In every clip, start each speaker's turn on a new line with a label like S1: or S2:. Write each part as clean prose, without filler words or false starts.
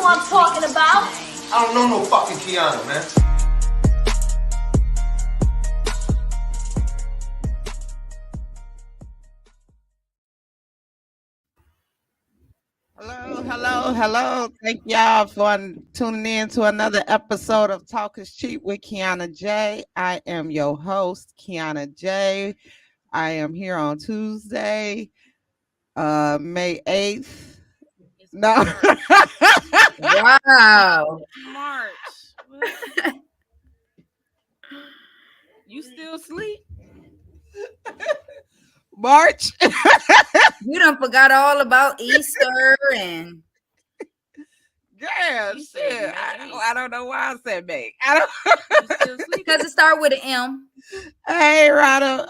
S1: I'm talking about.
S2: I don't know no fucking Kianna, man.
S3: Hello. Thank y'all for tuning in to another episode of Talk is Cheap with Kianna J. I am your host, Kianna J. I am here on Tuesday, May 8th. No.
S4: Wow.
S5: March. You still sleep?
S3: March.
S4: You done forgot all about Easter and
S3: Yeah,
S5: You
S3: shit.
S5: said
S3: I don't know why I said May. I don't.
S5: You still sleep?
S4: because it started with an M.
S3: Hey, Rado.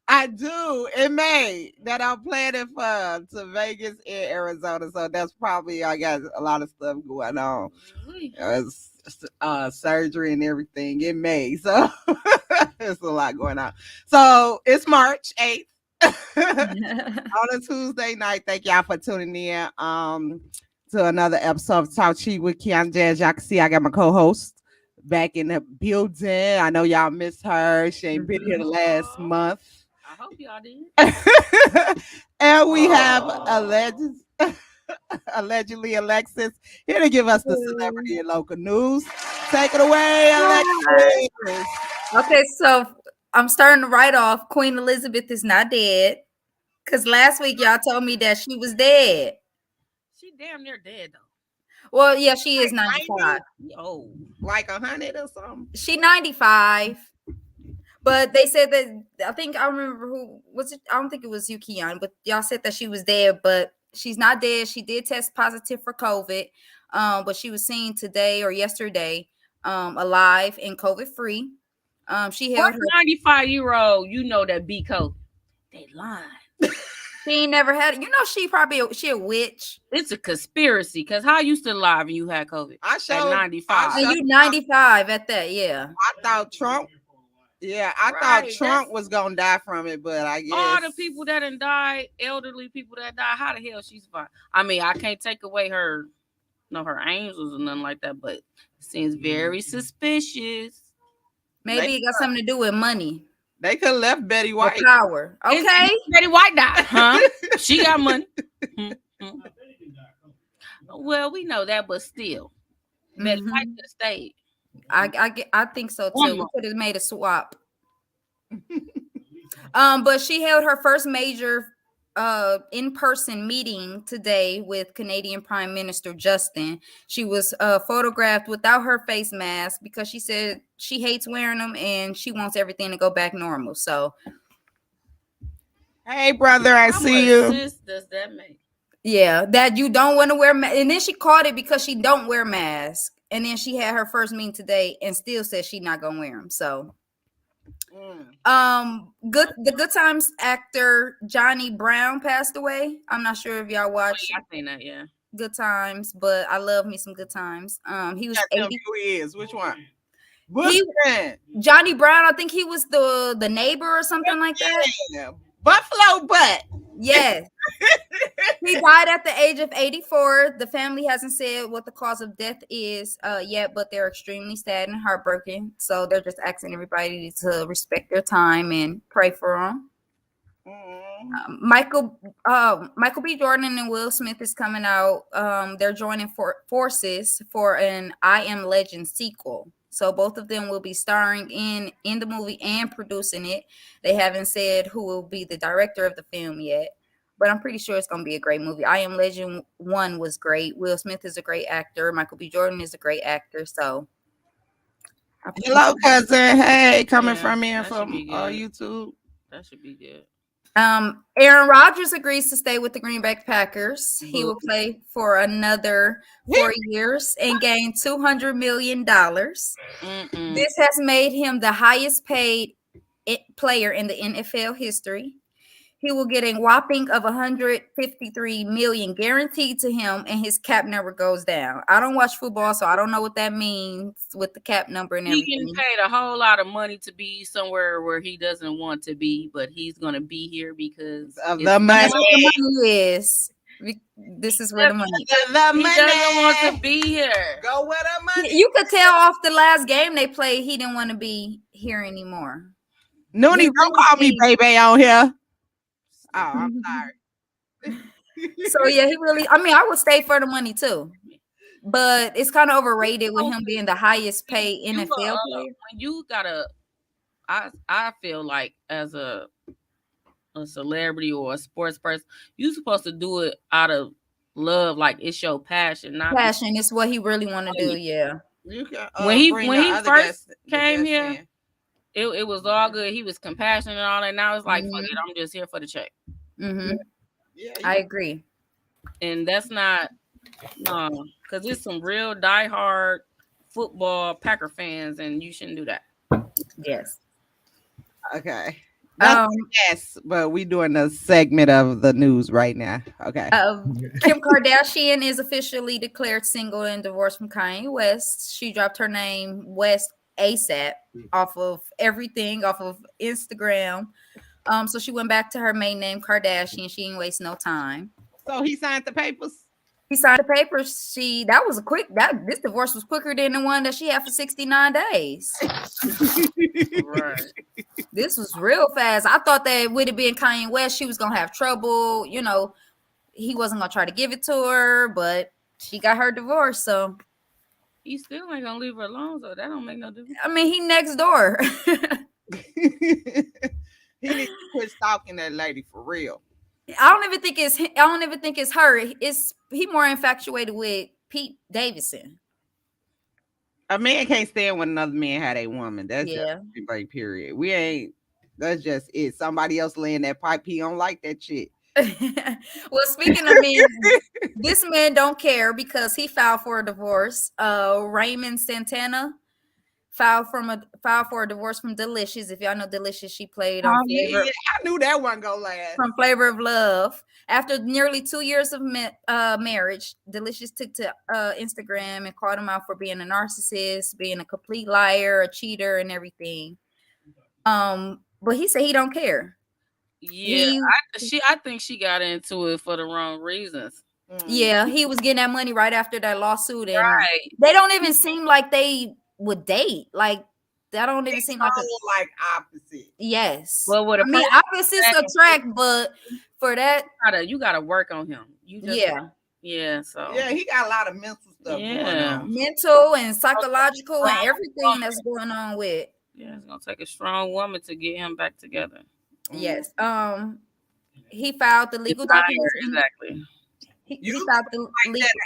S3: I do in May that I'm planning for to Vegas in Arizona. So that's probably I got a lot of stuff going on. It's surgery and everything in May. So there's a lot going on. So it's March 8th. On a Tuesday night. Thank y'all for tuning in to another episode of Talk Cheap with Kianna J. As y'all can see, I got my co-host back in the building. I know y'all missed her. She ain't been here the last month.
S5: I hope y'all did.
S3: And we have allegedly Alexis here to give us the celebrity and local news. Take it away, Alexis.
S4: Okay, so I'm starting to write off Queen Elizabeth is not dead. Because last week y'all told me that she was dead.
S5: She damn near dead though.
S4: Well, yeah, she is
S3: Like
S4: 95.
S5: Oh,
S3: Like 100 or something.
S4: She 95. But they said that I remember who was it. I don't think it was you, Keon, but y'all said that she was dead, but she's not dead. She did test positive for COVID. But she was seen today or yesterday alive and COVID free. She held her
S5: 95-year-old, you know that B code. They lying.
S4: She ain't never had it. You know, she a witch.
S5: It's a conspiracy because how you still alive and you had COVID?
S3: I
S5: At
S3: showed
S5: 95.
S4: And you 95 at that, yeah.
S3: I thought Trump. Yeah, I thought Trump was gonna die from it, but I guess
S5: all the people that done died, elderly people that died, how the hell she's fine? I mean, I can't take away her angels or nothing like that, but it seems very suspicious.
S4: Maybe it got something to do with money.
S3: They could have left Betty White.
S4: Or power. Okay.
S5: Betty White died, huh? She got money. Well, we know that, but still, Betty White could have stayed.
S4: I think so too. We could have made a swap. But she held her first major in-person meeting today with Canadian Prime Minister Justin. She was photographed without her face mask because she said she hates wearing them and she wants everything to go back normal. So,
S3: hey, brother, I see
S5: you.
S3: you.
S5: Sense does that make?
S4: Yeah, that you don't want to wear and then she caught it because she don't wear masks. And then she had her first meeting today and still said she's not gonna wear them. So, the Good Times actor Johnny Brown passed away. I'm not sure if y'all watched.
S5: I seen that, yeah.
S4: Good Times, but I love me some Good Times. He was 80.
S3: Who he is? Which one?
S4: Johnny Brown. I think he was the neighbor or something like that.
S3: Yeah. Buffalo butt.
S4: Yes. He died at the age of 84. The family hasn't said what the cause of death is yet, but they're extremely sad and heartbroken. So they're just asking everybody to respect their time and pray for them. Michael B. Jordan and Will Smith is coming out. They're joining forces for an I Am Legend sequel. So both of them will be starring in the movie and producing it. They haven't said who will be the director of the film yet, but I'm pretty sure it's going to be a great movie. I Am Legend 1 was great. Will Smith is a great actor. Michael B. Jordan is a great actor. So,
S3: hello, cousin. Hey, coming from here from YouTube.
S5: That should be good.
S4: Aaron Rodgers agrees to stay with the Green Bay Packers. He will play for another 4 years and gain $200 million. This has made him the highest paid player in the NFL history. He will get a whopping of $153 million guaranteed to him, and his cap number goes down. I don't watch football, so I don't know what that means with the cap number and everything.
S5: He getting paid a whole lot of money to be somewhere where he doesn't want to be, but he's going to be here because
S3: of the money.
S4: Yes. This is where the money.
S5: He doesn't want to be here.
S3: Go where the money.
S4: You could tell off the last game they played, he didn't want to be here anymore.
S3: Noonie, don't call me baby on here. Oh, I'm sorry.
S4: So yeah, he really. I mean, I would stay for the money too, but it's kind of overrated with him being the highest paid NFL player.
S5: When you gotta, I feel like as a celebrity or a sports person, you're supposed to do it out of love, like it's your passion. Not
S4: passion is what he really want to do. Yeah.
S3: You can,
S5: when he first came here, it was all good. He was compassionate and all that. Now it's like, fuck it, I'm just here for the check.
S4: Mm-hmm. Yeah, I agree.
S5: And that's not because there's some real diehard football Packer fans, and you shouldn't do that.
S4: Yes.
S3: Okay. Yes, but we doing a segment of the news right now. Okay.
S4: Kim Kardashian is officially declared single and divorced from Kanye West. She dropped her name West ASAP off of everything, off of Instagram. So she went back to her main name Kardashian. She didn't waste no time.
S3: So he signed the papers.
S4: He signed the papers. This divorce was quicker than the one that she had for 69 days.
S5: Right.
S4: This was real fast. I thought that with it being Kanye West, she was gonna have trouble. You know, he wasn't gonna try to give it to her, but she got her divorce. So
S5: he still ain't gonna leave her alone. So that don't make no difference.
S4: I mean, he next door.
S3: He needs to quit stalking that lady for real.
S4: I don't even think it's her. He more infatuated with Pete Davidson.
S3: A man can't stand when another man had a woman. That's just like period. We ain't. That's just it. Somebody else laying that pipe. He don't like that shit.
S4: Well, speaking of men, this man don't care because he filed for a divorce. Raymond Santana filed for a divorce from Delicious. If y'all know Delicious, she played on Flavor.
S3: Yeah, I knew that one go last.
S4: From Flavor of Love. After nearly 2 years of marriage, Delicious took to Instagram and called him out for being a narcissist, being a complete liar, a cheater, and everything. But he said he don't care.
S5: Yeah, I think she got into it for the wrong reasons.
S4: Yeah, he was getting that money right after that lawsuit, and they don't even seem like they would date. Like that don't even seem like
S3: opposite.
S4: Yes.
S5: Well,
S4: opposites attract, but for that,
S5: you gotta work on him. Yeah. So
S3: he got a lot of mental stuff going on.
S4: Mental and psychological and everything that's going on with.
S5: Yeah, it's gonna take a strong woman to get him back together.
S4: Yes. He filed the legal documents.
S5: Exactly.
S3: He filed the legal.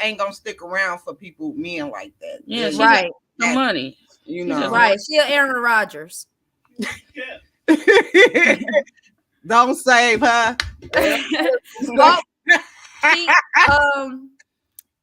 S3: Ain't gonna stick around for men like that.
S5: Yeah, right. The money,
S3: you know.
S4: Right. She Aaron Rodgers.
S3: Don't save her.
S4: Well,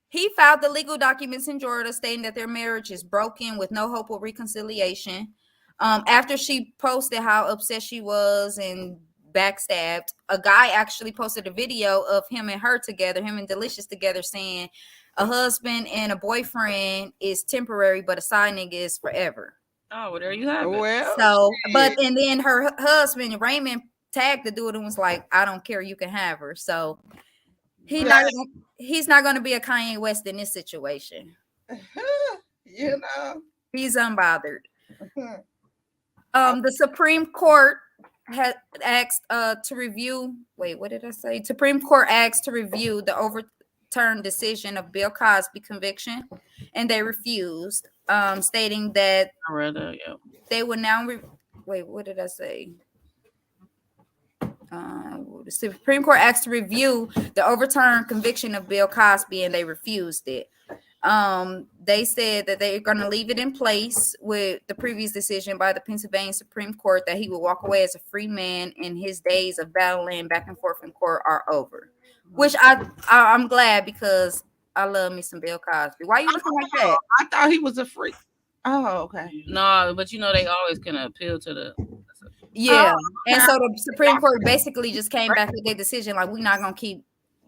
S4: he filed the legal documents in Georgia stating that their marriage is broken with no hope of reconciliation. After she posted how upset she was and backstabbed, a guy actually posted a video of him and her together, him and Delicious together, saying a husband and a boyfriend is temporary, but a side nigga is forever.
S5: Oh, well, there you have it.
S3: Well,
S4: so, and then her husband, Raymond, tagged the dude and was like, I don't care, you can have her. So he's not going to be a Kanye West in this situation.
S3: You know.
S4: He's unbothered. The Supreme Court had asked to review. Wait, what did I say? Supreme Court asked to review the overturned decision of Bill Cosby conviction, and they refused, stating that they would now. Wait, what did I say? The Supreme Court asked to review the overturned conviction of Bill Cosby, and they refused it. They said that they're going to leave it in place with the previous decision by the Pennsylvania Supreme Court that he will walk away as a free man and his days of battling back and forth in court are over. Which I'm glad, because I love me some Bill Cosby. Why are you looking like that?
S3: I thought he was a freak. Oh, okay.
S5: No, but they always can appeal to the.
S4: Yeah, and so the Supreme Court basically just came back with their decision, like, we're not gonna keep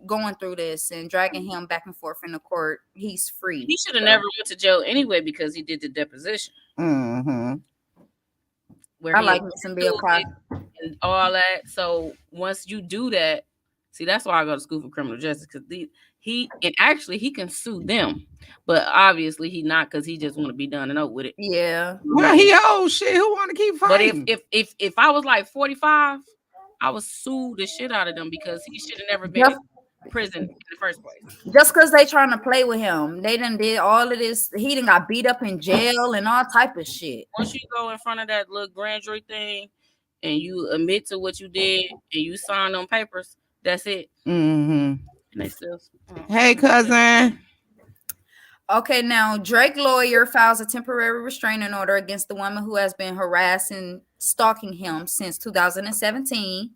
S4: going through this and dragging him back and forth in the court. He's free.
S5: He should have never went to jail anyway because he did the deposition.
S3: Mm-hmm.
S4: I like me some Bill Cosby
S5: and all that. So once you do that, See, that's why I go to school for criminal justice, because he can sue them, but obviously he not, because he just want to be done and over with it.
S4: Yeah.
S3: Well, he old shit. Who want to keep fighting?
S5: But if I was like 45, I would sue the shit out of them, because he should have never been in prison in the first place.
S4: Just because they trying to play with him, they done did all of this. He done got beat up in jail and all type of shit.
S5: Once you go in front of that little grand jury thing and you admit to what you did and you sign on papers, that's it.
S3: Mm-hmm.
S5: And they still.
S3: Hey, cousin.
S4: Okay, now Drake lawyer files a temporary restraining order against the woman who has been harassing, stalking him since 2017.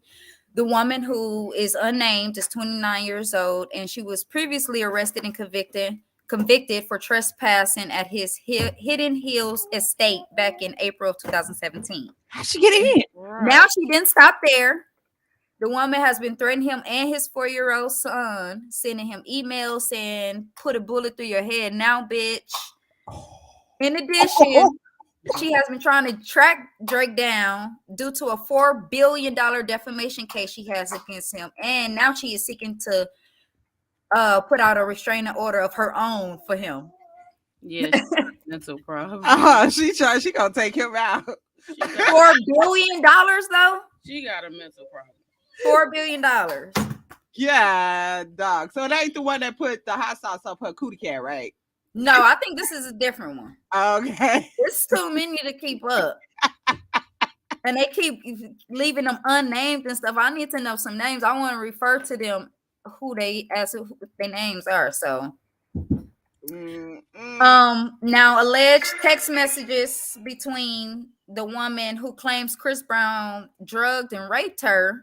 S4: The woman, who is unnamed, is 29 years old, and she was previously arrested and convicted for trespassing at his Hidden Hills estate back in April of 2017.
S3: How'd she get in?
S4: Now she didn't stop there. The woman has been threatening him and his 4-year-old son, sending him emails saying, "Put a bullet through your head now, bitch." In addition, she has been trying to track Drake down due to a $4 billion defamation case she has against him. And now she is seeking to put out a restraining order of her own for him.
S5: Yeah, mental problem.
S3: She gonna take him out.
S4: $4 billion though?
S5: She got a mental problem.
S4: $4 billion.
S3: Yeah, dog. So it ain't the one that put the hot sauce up her cootie cat, right?
S4: No, I think this is a different one.
S3: Okay.
S4: It's too many to keep up. And they keep leaving them unnamed and stuff. I need to know some names. I want to refer to them who their names are. So now alleged text messages between the woman who claims Chris Brown drugged and raped her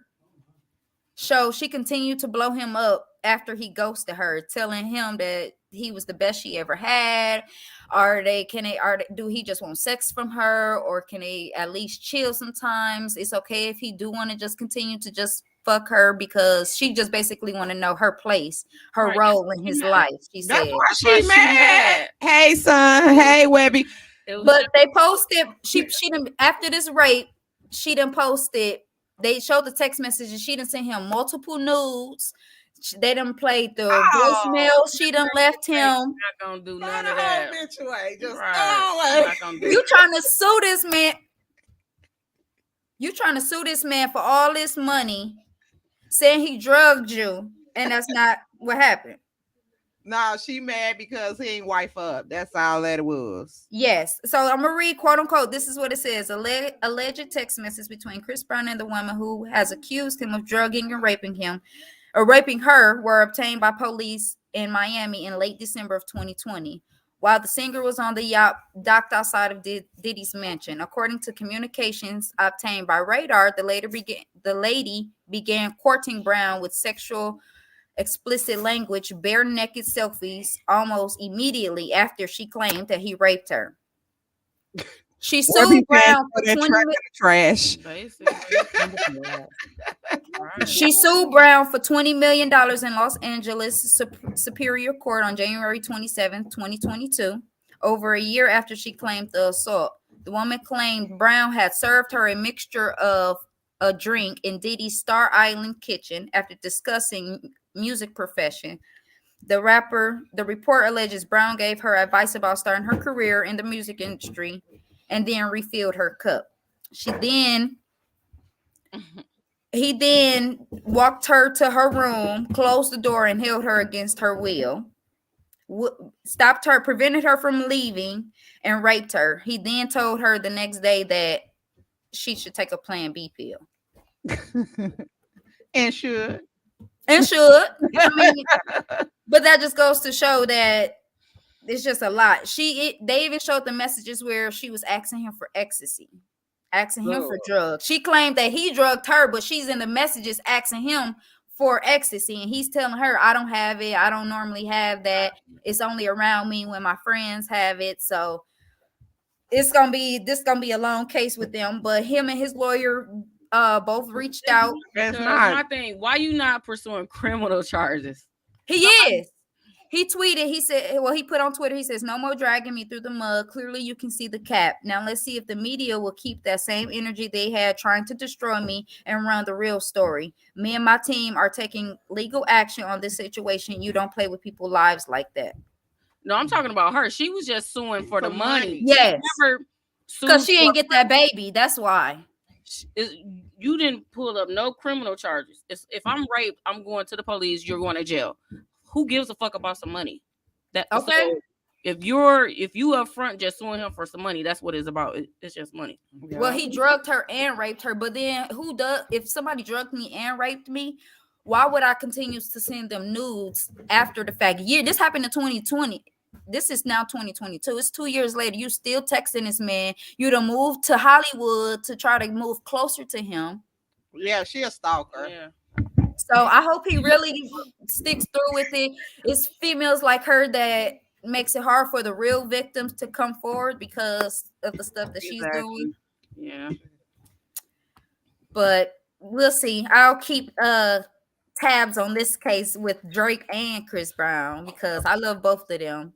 S4: show she continued to blow him up after he ghosted her, telling him that he was the best she ever had. Do he just want sex from her, or can they at least chill sometimes? It's okay if he do want to just continue to just fuck her, because she just basically want to know her place, her role in his life. She said.
S3: That's why she mad. Hey, son. Hey, Webby.
S4: But they posted, she done, after this rape, she done posted, they showed the text messages. She done sent him multiple nudes. They done played the voicemail. She done left him.
S5: Not gonna do none of that.
S4: You trying to sue this man? You trying to sue this man for all this money, saying he drugged you, and that's not what happened.
S3: Nah, she mad because he ain't wife up. That's all that it was.
S4: Yes. So I'm gonna read, quote unquote, this is what it says. Alleged text message between Chris Brown and the woman who has accused him of drugging and raping him, or raping her, were obtained by police in Miami in late December of 2020, while the singer was on the yacht docked outside of Diddy's mansion. According to communications obtained by Radar, the lady began courting Brown with sexual explicit language, bare naked selfies almost immediately after she claimed that he raped her. She sued Brown for She sued Brown for $20 million in Los Angeles Superior Court on January 27, 2022, over a year after she claimed the assault. The woman claimed Brown had served her a mixture of a drink in Diddy's Star Island kitchen after discussing music profession. The report alleges Brown gave her advice about starting her career in the music industry and then refilled her cup. He then walked her to her room, closed the door, and held her against her will, stopped her, prevented her from leaving, and raped her. He then told her the next day that she should take a Plan B pill.
S3: And should.
S4: I mean, but that just goes to show that it's just a lot. They even showed the messages where she was asking him for ecstasy, asking him for drugs. She claimed that he drugged her, but she's in the messages asking him for ecstasy, and he's telling her, "I don't have it. I don't normally have that. It's only around me when my friends have it." So this gonna be a long case with them. But him and his lawyer both reached out.
S5: That's my thing. Why you not pursuing criminal charges?
S4: He is. He tweeted, he said, well, he put on Twitter, he says, no more dragging me through the mud. Clearly, you can see the cap. Now, let's see if the media will keep that same energy they had trying to destroy me and run the real story. Me and my team are taking legal action on this situation. You don't play with people's lives like that.
S5: No, I'm talking about her. She was just suing for the money.
S4: Yes. Because she ain't get that
S5: baby.
S4: baby. That's why.
S5: You didn't pull up no criminal charges. If I'm raped, I'm going to the police. You're going to jail. Who gives a fuck about some money? That okay? So if you up front just suing him for some money, that's what it's about. It's just money.
S4: Yeah. Well, he drugged her and raped her, but then who does? If somebody drugged me and raped me, why would I continue to send them nudes after the fact? This happened in 2020. This is now 2022. It's 2 years later. You still texting this man. You done moved to Hollywood to try to move closer to him.
S3: Yeah, she a stalker.
S5: Yeah.
S4: So I hope he really sticks through with it. It's females like her that makes it hard for the real victims to come forward because of the stuff that she's doing.
S5: Yeah.
S4: But we'll see. I'll keep tabs on this case with Drake and Chris Brown because I love both of them.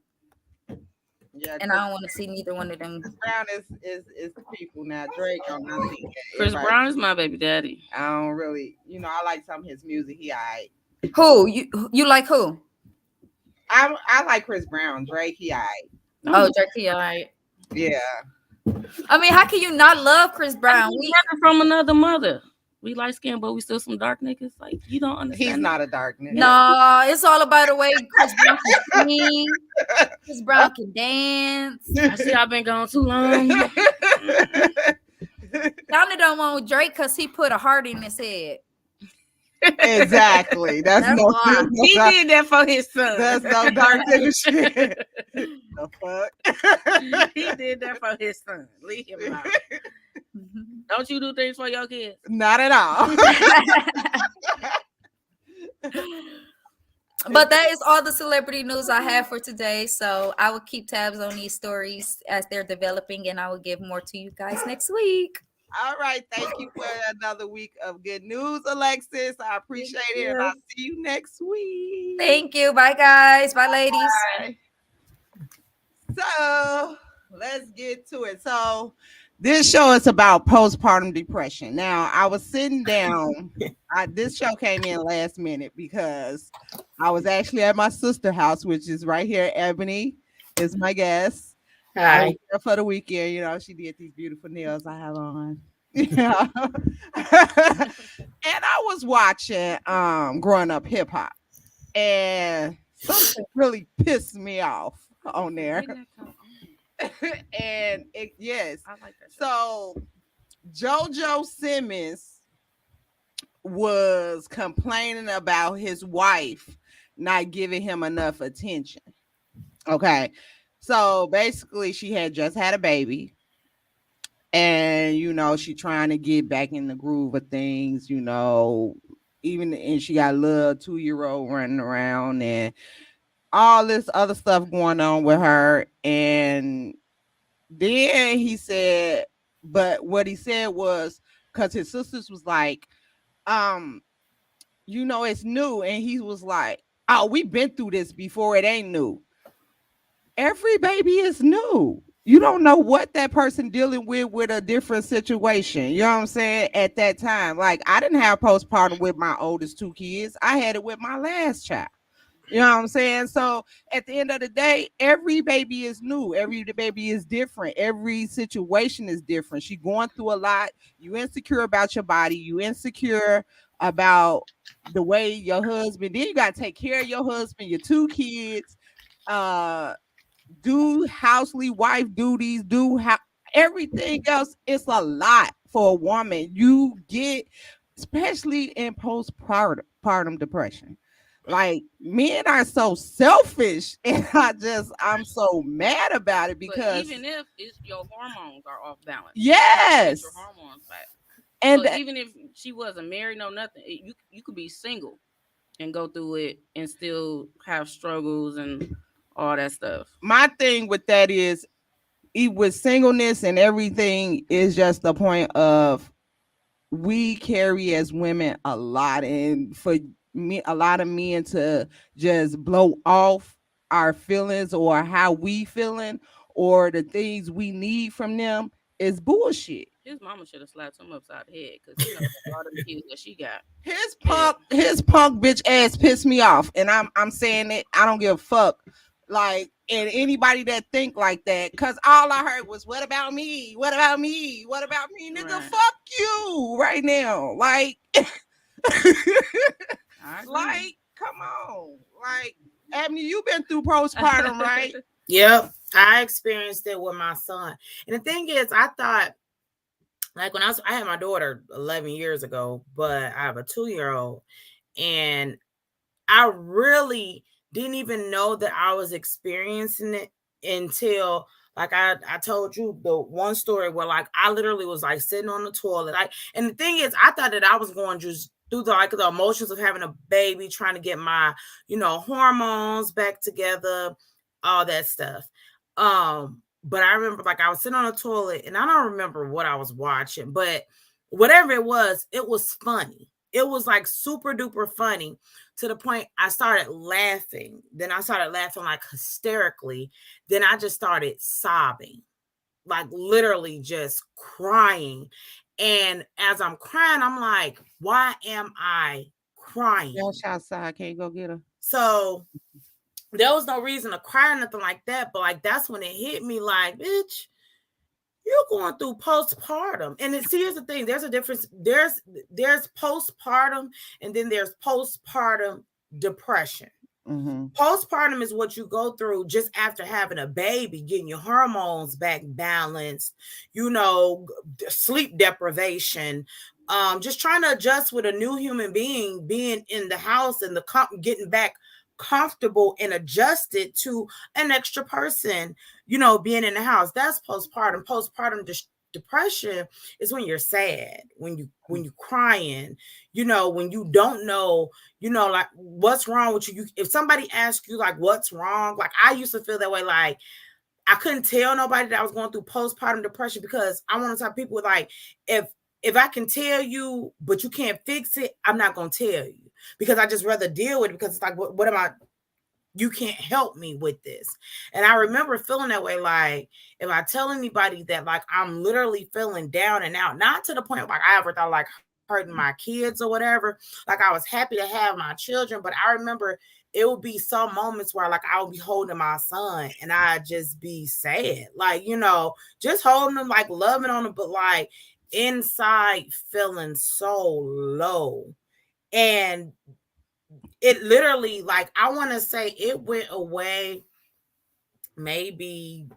S4: Yeah, and I don't want to see neither one of them.
S3: Chris Brown is people now. Drake, I'm not seeing
S5: Chris Brown is my baby daddy.
S3: I don't really, I like some of his music. He alright.
S4: Who you like? Who?
S3: I like Chris Brown. Drake, he alright.
S4: Oh, Drake, he alright.
S3: Yeah.
S4: I mean, how can you not love Chris Brown?
S5: We are from another mother. We light skinned, but we still some dark niggas. Like, you don't understand.
S3: He's not a dark nigga.
S4: No, it's all about the way Chris Brown can sing. Chris Brown can dance.
S5: I see I've been gone too long.
S3: Kianna
S4: don't want Drake because he put a heart in his head.
S3: Exactly. That's no
S5: why. He did that for his son.
S3: That's no dark nigga shit. The fuck?
S5: He did that for his son. Leave him alone. Don't you do things for your kids?
S3: Not at all.
S4: But that is all the celebrity news I have for today. So I will keep tabs on these stories as they're developing, and I will give more to you guys next week.
S3: All right. Thank you for another week of good news, Alexis. I appreciate it. And I'll see you next week.
S4: Thank you. Bye, guys. Bye, ladies.
S3: Bye. So let's get to it. So this show is about postpartum depression. Now, I was sitting down. This show came in last minute because I was actually at my sister's house, which is right here. Ebony is my guest.
S1: Hi.
S3: I was there for the weekend. She did these beautiful nails I have on. And I was watching Growing Up Hip Hop. And something really pissed me off on there. And yes, I like that. So JoJo Simmons was complaining about his wife not giving him enough attention. Okay, so basically she had just had a baby, and she trying to get back in the groove of things, and she got a little 2-year-old running around and all this other stuff going on with her. And then he said, but what he said was, because his sisters was like, it's new. And he was like, oh, we've been through this before. It ain't new. Every baby is new. You don't know what that person dealing with a different situation. You know what I'm saying? At that time, like, I didn't have postpartum with my oldest 2 kids. I had it with my last child. You know what I'm saying? So at the end of the day, every baby is new. Every baby is different. Every situation is different. She going through a lot. You insecure about your body. You insecure about the way your husband. Then you got to take care of your husband, your 2 kids, do housely wife duties, everything else. It's a lot for a woman. You get, especially in postpartum depression. Like, men are so selfish, and I'm so mad about it because
S5: even if your hormones are off balance,
S3: yes,
S5: your hormones back.
S3: And
S5: so even if she wasn't married, no nothing, you could be single and go through it and still have struggles and all that stuff.
S3: My thing with that is, with singleness and everything, is just the point of we carry as women a lot, and for a lot of men to just blow off our feelings or how we feeling or the things we need from them is bullshit.
S5: His mama should have slapped him upside the head because all the kids that she got.
S3: His punk bitch ass pissed me off, and I'm saying it. I don't give a fuck. Like, and anybody that think like that, cause all I heard was, "What about me? What about me? What about me, nigga?
S5: Right.
S3: Fuck you right now!" Like, like, come on, like, Abney, you been through postpartum, right?
S1: Yep, I experienced it with my son, and the thing is, I thought, like when I had my daughter 11 years ago, but I have a 2-year-old, and I really didn't even know that I was experiencing it until, like, I told you the one story where, like, I literally was like sitting on the toilet. And the thing is, I thought that I was going just through the emotions of having a baby, trying to get my, hormones back together, all that stuff. But I remember, like, I was sitting on the toilet, and I don't remember what I was watching, but whatever it was funny. It was like super duper funny, to the point I started laughing. Then I started laughing like hysterically. Then I just started sobbing, like literally just crying. And as I'm crying, I'm like, why am I crying?
S3: Yash outside, can't you go get her?
S1: So there was no reason to cry or nothing like that. But like, that's when it hit me like, bitch, you're going through postpartum. And here's the thing, there's a difference. There's postpartum, and then there's postpartum depression.
S3: Mm-hmm.
S1: Postpartum is what you go through just after having a baby, getting your hormones back balanced, sleep deprivation, just trying to adjust with a new human being, being in the house and getting back comfortable and adjusted to an extra person, being in the house. That's postpartum. Postpartum depression is when you're sad, when you crying, when you don't know, like what's wrong with you. If somebody asks you like what's wrong, like I used to feel that way, like I couldn't tell nobody that I was going through postpartum depression, because I want to tell people, like, if I can tell you but you can't fix it, I'm not going to tell you, because I just rather deal with it, because it's like, what am I? You can't help me with this. And I remember feeling that way. Like, if I tell anybody that, like, I'm literally feeling down and out, not to the point like I ever thought like hurting my kids or whatever. Like, I was happy to have my children, but I remember it would be some moments where like I would be holding my son and I'd just be sad, like, just holding him, like loving on him, but like inside feeling so low. And it literally, like, I want to say it went away maybe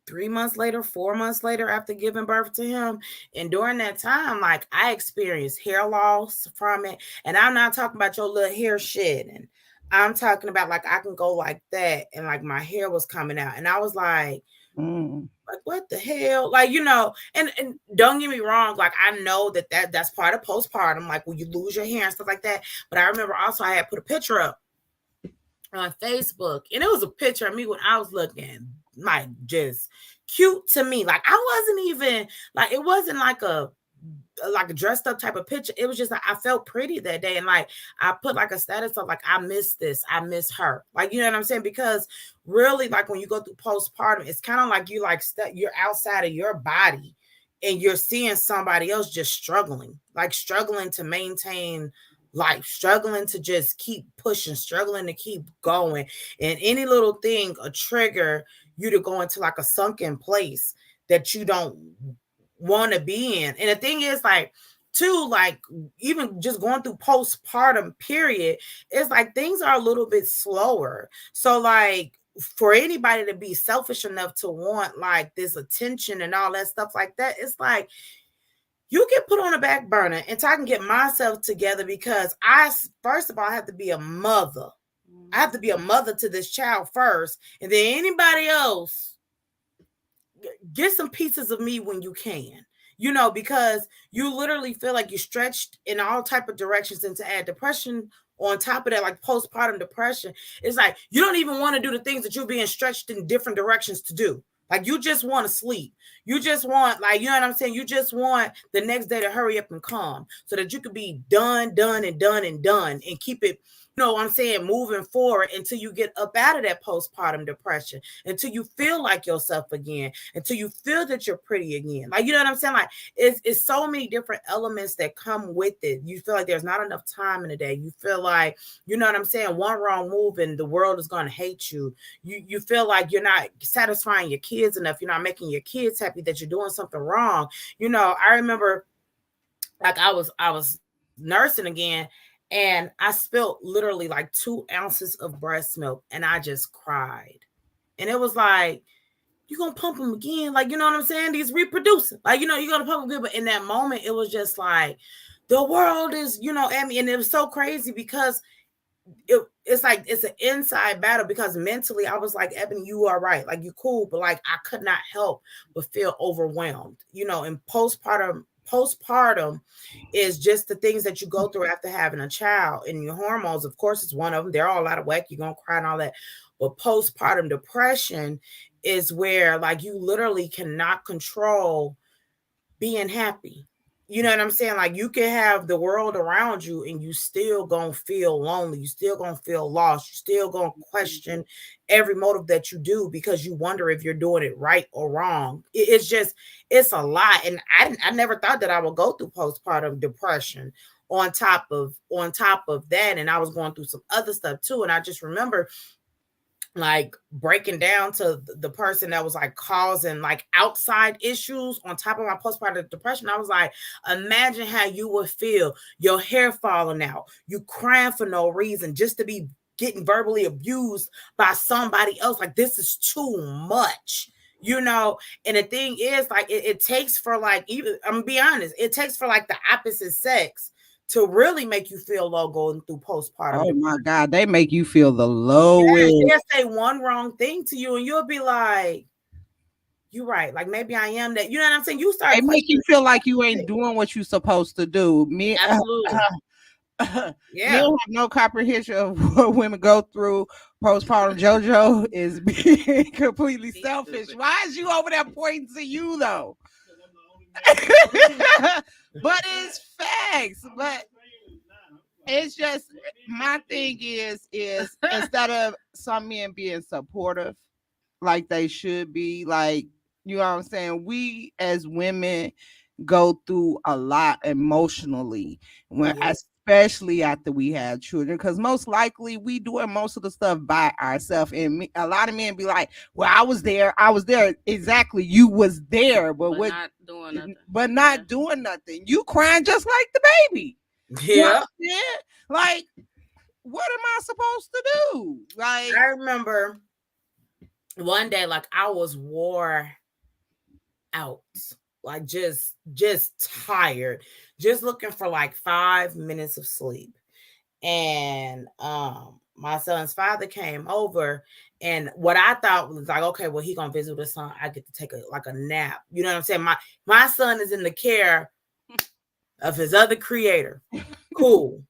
S1: 3 months later, 4 months later after giving birth to him. And during that time, like, I experienced hair loss from it. And I'm not talking about your little hair shedding. I'm talking about like I can go like that and like my hair was coming out. And I was like, like, what the hell? Like, and don't get me wrong, like I know that's part of postpartum, like when you lose your hair and stuff like that. But I remember also I had put a picture up on Facebook, and it was a picture of me when I was looking like just cute to me. Like I wasn't even like, it wasn't like a dressed up type of picture. It was just like I felt pretty that day, and like I put like a status of like, I miss this, I miss her, like, you know what I'm saying? Because really, like when you go through postpartum, it's kind of like you like you're outside of your body and you're seeing somebody else just struggling to maintain life, struggling to just keep pushing, struggling to keep going, and any little thing a trigger you to go into like a sunken place that you don't want to be in. And the thing is, like, too, like even just going through postpartum period, it's like things are a little bit slower. So like for anybody to be selfish enough to want like this attention and all that stuff like that, it's like you get put on a back burner until I can get myself together, because first of all, I have to be a mother. I have to be a mother to this child first, and then anybody else, get some pieces of me when you can, because you literally feel like you're stretched in all type of directions. And to add depression on top of that, like postpartum depression, it's like you don't even want to do the things that you're being stretched in different directions to do. Like you just want to sleep. You just want, like, you know what I'm saying? You just want the next day to hurry up and come so that you could be done and keep it know what I'm saying, moving forward until you get up out of that postpartum depression, until you feel like yourself again, until you feel that you're pretty again. Like, you know what I'm saying? Like, it's so many different elements that come with it. You feel like there's not enough time in the day. You feel like, you know what I'm saying, one wrong move and the world is going to hate you. You feel like you're not satisfying your kids enough. You're not making your kids happy, that you're doing something wrong. You know, I remember, like, I was nursing again, and I spilled literally like 2 ounces of breast milk, and I just cried. And it was like, you're gonna pump them again, like, you know what I'm saying? These reproducing, like, you know, you're gonna pump them again. But in that moment, it was just like, the world is, you know, at me. And it was so crazy because it's like it's an inside battle, because mentally I was like, Ebony, you are right, like, you cool, but like I could not help but feel overwhelmed, you know. And postpartum is just the things that you go through after having a child, and your hormones, of course, is one of them. They're all out of whack, you're gonna cry and all that. But postpartum depression is where, like, you literally cannot control being happy. You know what I'm saying? Like, you can have the world around you and you still gonna feel lonely. You still gonna feel lost. You still gonna question every motive that you do, because you wonder if you're doing it right or wrong. It's just, it's a lot. And I never thought that I would go through postpartum depression on top of that. And I was going through some other stuff too. And I just remember, like, breaking down to the person that was like causing like outside issues on top of my postpartum depression. I was like, imagine how you would feel, your hair falling out, you crying for no reason, just to be getting verbally abused by somebody else. Like, this is too much, you know. And the thing is, like, it takes for, like, even, I'm gonna be honest, it takes for like the opposite sex to really make you feel low going through postpartum.
S3: Oh my God, they make you feel the lowest.
S1: They'll say one wrong thing to you and you'll be like, you're right. Like, maybe I am that. You know what I'm saying? You start.
S3: They make you feel like you ain't doing what you're supposed to do. Me,
S5: Absolutely.
S3: Yeah. You don't have no comprehension of what women go through postpartum. JoJo is being completely selfish. Why is you over there pointing to you though? But it's facts. But it's just, my thing is instead of some men being supportive like they should be, like, you know what I'm saying, we as women go through a lot emotionally when especially after we had children, because most likely we doing most of the stuff by ourselves. And a lot of men be like, well, I was there. Exactly, you was there, but
S5: not doing nothing.
S3: Not doing nothing. You crying just like the baby.
S1: Yeah.
S3: Like, what am I supposed to do? Like,
S1: I remember one day, like, I was wore out, like, just tired, just looking for like 5 minutes of sleep. And my son's father came over, and what I thought was like, okay, well, he gonna visit with his son, I get to take a nap. You know what I'm saying? My son is in the care of his other creator. Cool.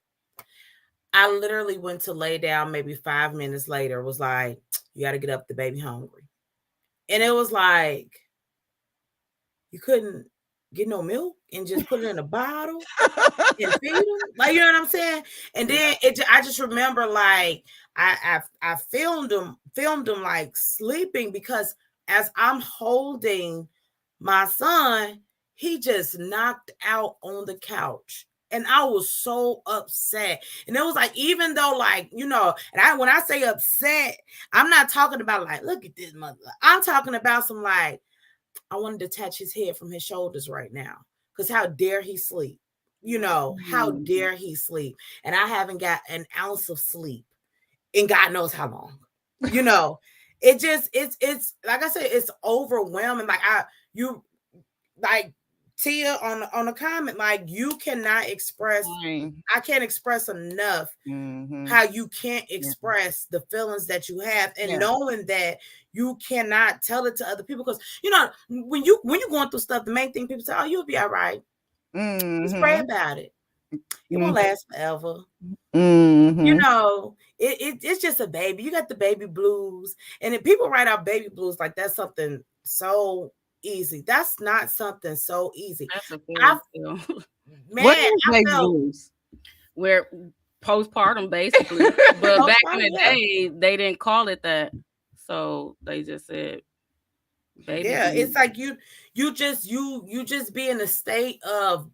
S1: I literally went to lay down, maybe 5 minutes later, was like, you got to get up, the baby hungry. And it was like, you couldn't get no milk and just put it in a bottle and feed him? Like, you know what I'm saying? And then I just remember, like, I filmed him like sleeping, because as I'm holding my son, he just knocked out on the couch. And I was so upset. And it was like, even though, like, you know, and when I say upset, I'm not talking about like, look at this mother. I'm talking about some, like, I want to detach his head from his shoulders right now. Because how dare he sleep? You know, how dare he sleep? And I haven't got an ounce of sleep in God knows how long. You know, it's like I said, it's overwhelming. Like, Tia on the comment, like, you cannot express, I can't express enough how you can't express the feelings that you have, and knowing that you cannot tell it to other people, because, you know, when you're going through stuff, the main thing people say, oh, you'll be all right. Just pray about it. It won't last forever. You know, it's just a baby. You got the baby blues, and if people write out baby blues like that's something so easy, that's not something so easy.
S5: That's a feeling.
S3: Man, what is baby blues?
S5: Where postpartum, basically. But back in the
S1: Postpartum, yeah.
S5: day, they didn't call it that, so they just said baby.
S1: Yeah,
S5: blues.
S1: it's like you just be in a state of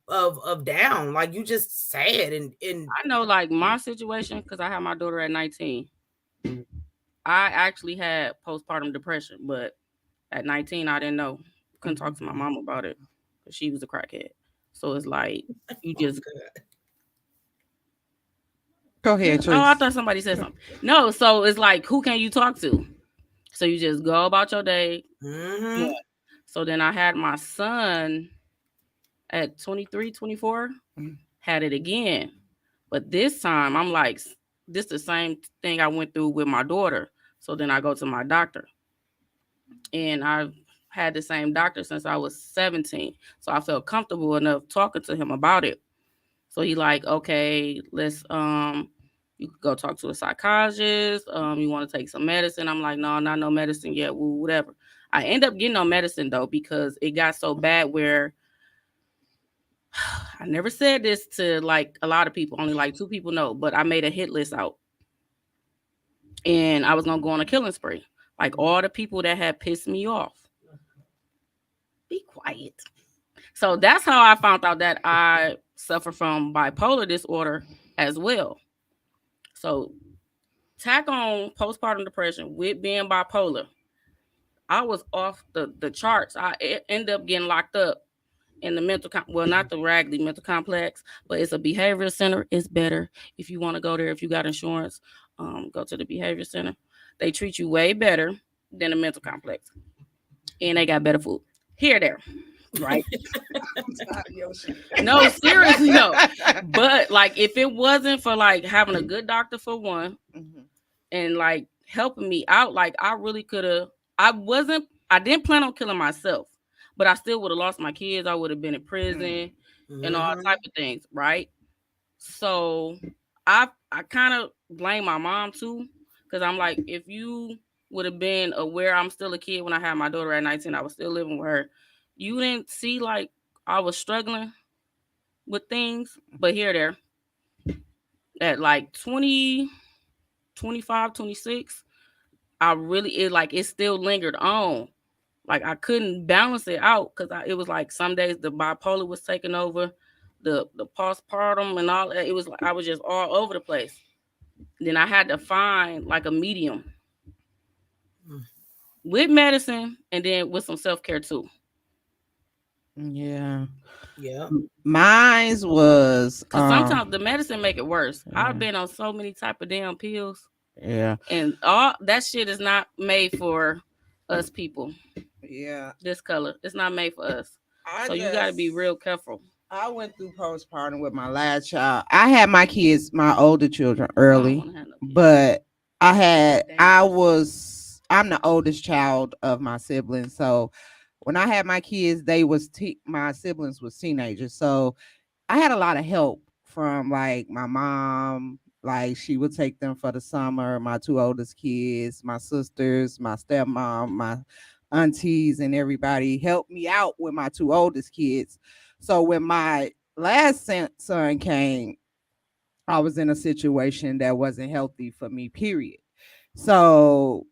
S1: down, like you just sad and
S5: I know, like my situation, because I had my daughter at 19. I actually had postpartum depression, but at 19, I didn't know. Couldn't talk to my mom about it because she was a crackhead. So it's like you just.
S3: Go ahead,
S5: Oh, I
S3: Trace.
S5: thought somebody said something. No, so it's like, who can you talk to? So you just go about your day.
S1: Mhm.
S5: Yeah. So then I had my son at 23, 24, had it again. But this time I'm like, this the same thing I went through with my daughter. So then I go to my doctor. And I've had the same doctor since I was 17. So I felt comfortable enough talking to him about it. So he like, okay, let's you could go talk to a psychologist. You want to take some medicine? I'm like, no, not no medicine yet. Whatever. I end up getting on medicine though because it got so bad where I never said this to like a lot of people. Only like 2 people know, but I made a hit list out, and I was gonna go on a killing spree. Like all the people that had pissed me off. Be quiet. So that's how I found out that I suffer from bipolar disorder as well. So tack on postpartum depression with being bipolar. I was off the charts. I ended up getting locked up in the not the Ragley mental complex, but it's a behavioral center. It's better if you want to go there. If you got insurance, go to the behavior center. They treat you way better than the mental complex, and they got better food. Here, there, right? No, seriously, no. But like, if it wasn't for like having a good doctor for one, and like helping me out, like I really could have. I didn't plan on killing myself, but I still would have lost my kids. I would have been in prison and all type of things, right? So I kind of blame my mom too, because I'm like, if you would have been aware I'm still a kid when I had my daughter at 19, I was still living with her. You didn't see like I was struggling with things, but here there at like 20, 25, 26, I really it still lingered on. Like I couldn't balance it out because it was like some days the bipolar was taking over, the postpartum and all that. It was like I was just all over the place. Then I had to find like a medium with medicine and then with some self-care too.
S3: Yeah.
S1: Yeah.
S3: Mine was
S5: Because sometimes the medicine make it worse. I've been on so many type of damn pills.
S3: Yeah.
S5: And all that shit is not made for us people.
S3: Yeah.
S5: This color. It's not made for us. So you gotta be real careful.
S3: I went through postpartum with my last child. I had my kids, my older children, early, but I'm the oldest child of my siblings. So when I had my kids, my siblings was teenagers. So I had a lot of help from like my mom. Like she would take them for the summer. My 2 oldest kids, my sisters, my stepmom, my aunties, and everybody helped me out with my 2 oldest kids. So when my last son came, I was in a situation that wasn't healthy for me, period. So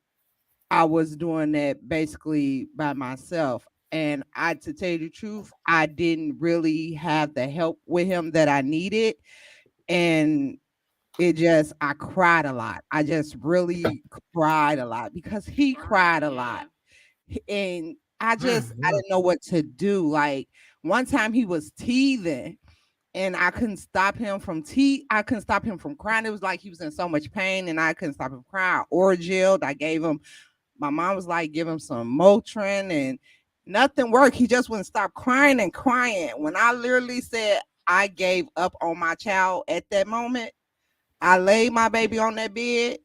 S3: I was doing that basically by myself. And to tell you the truth, I didn't really have the help with him that I needed. And I cried a lot. I just really cried a lot because he cried a lot. And I didn't know what to do. Like one time he was teething and I couldn't stop him from I couldn't stop him from crying. It was like he was in so much pain and I couldn't stop him crying. Orgealed. I gave him, my mom was like, give him some Motrin and nothing worked. He just wouldn't stop crying and crying. When I literally said I gave up on my child at that moment, I laid my baby on that bed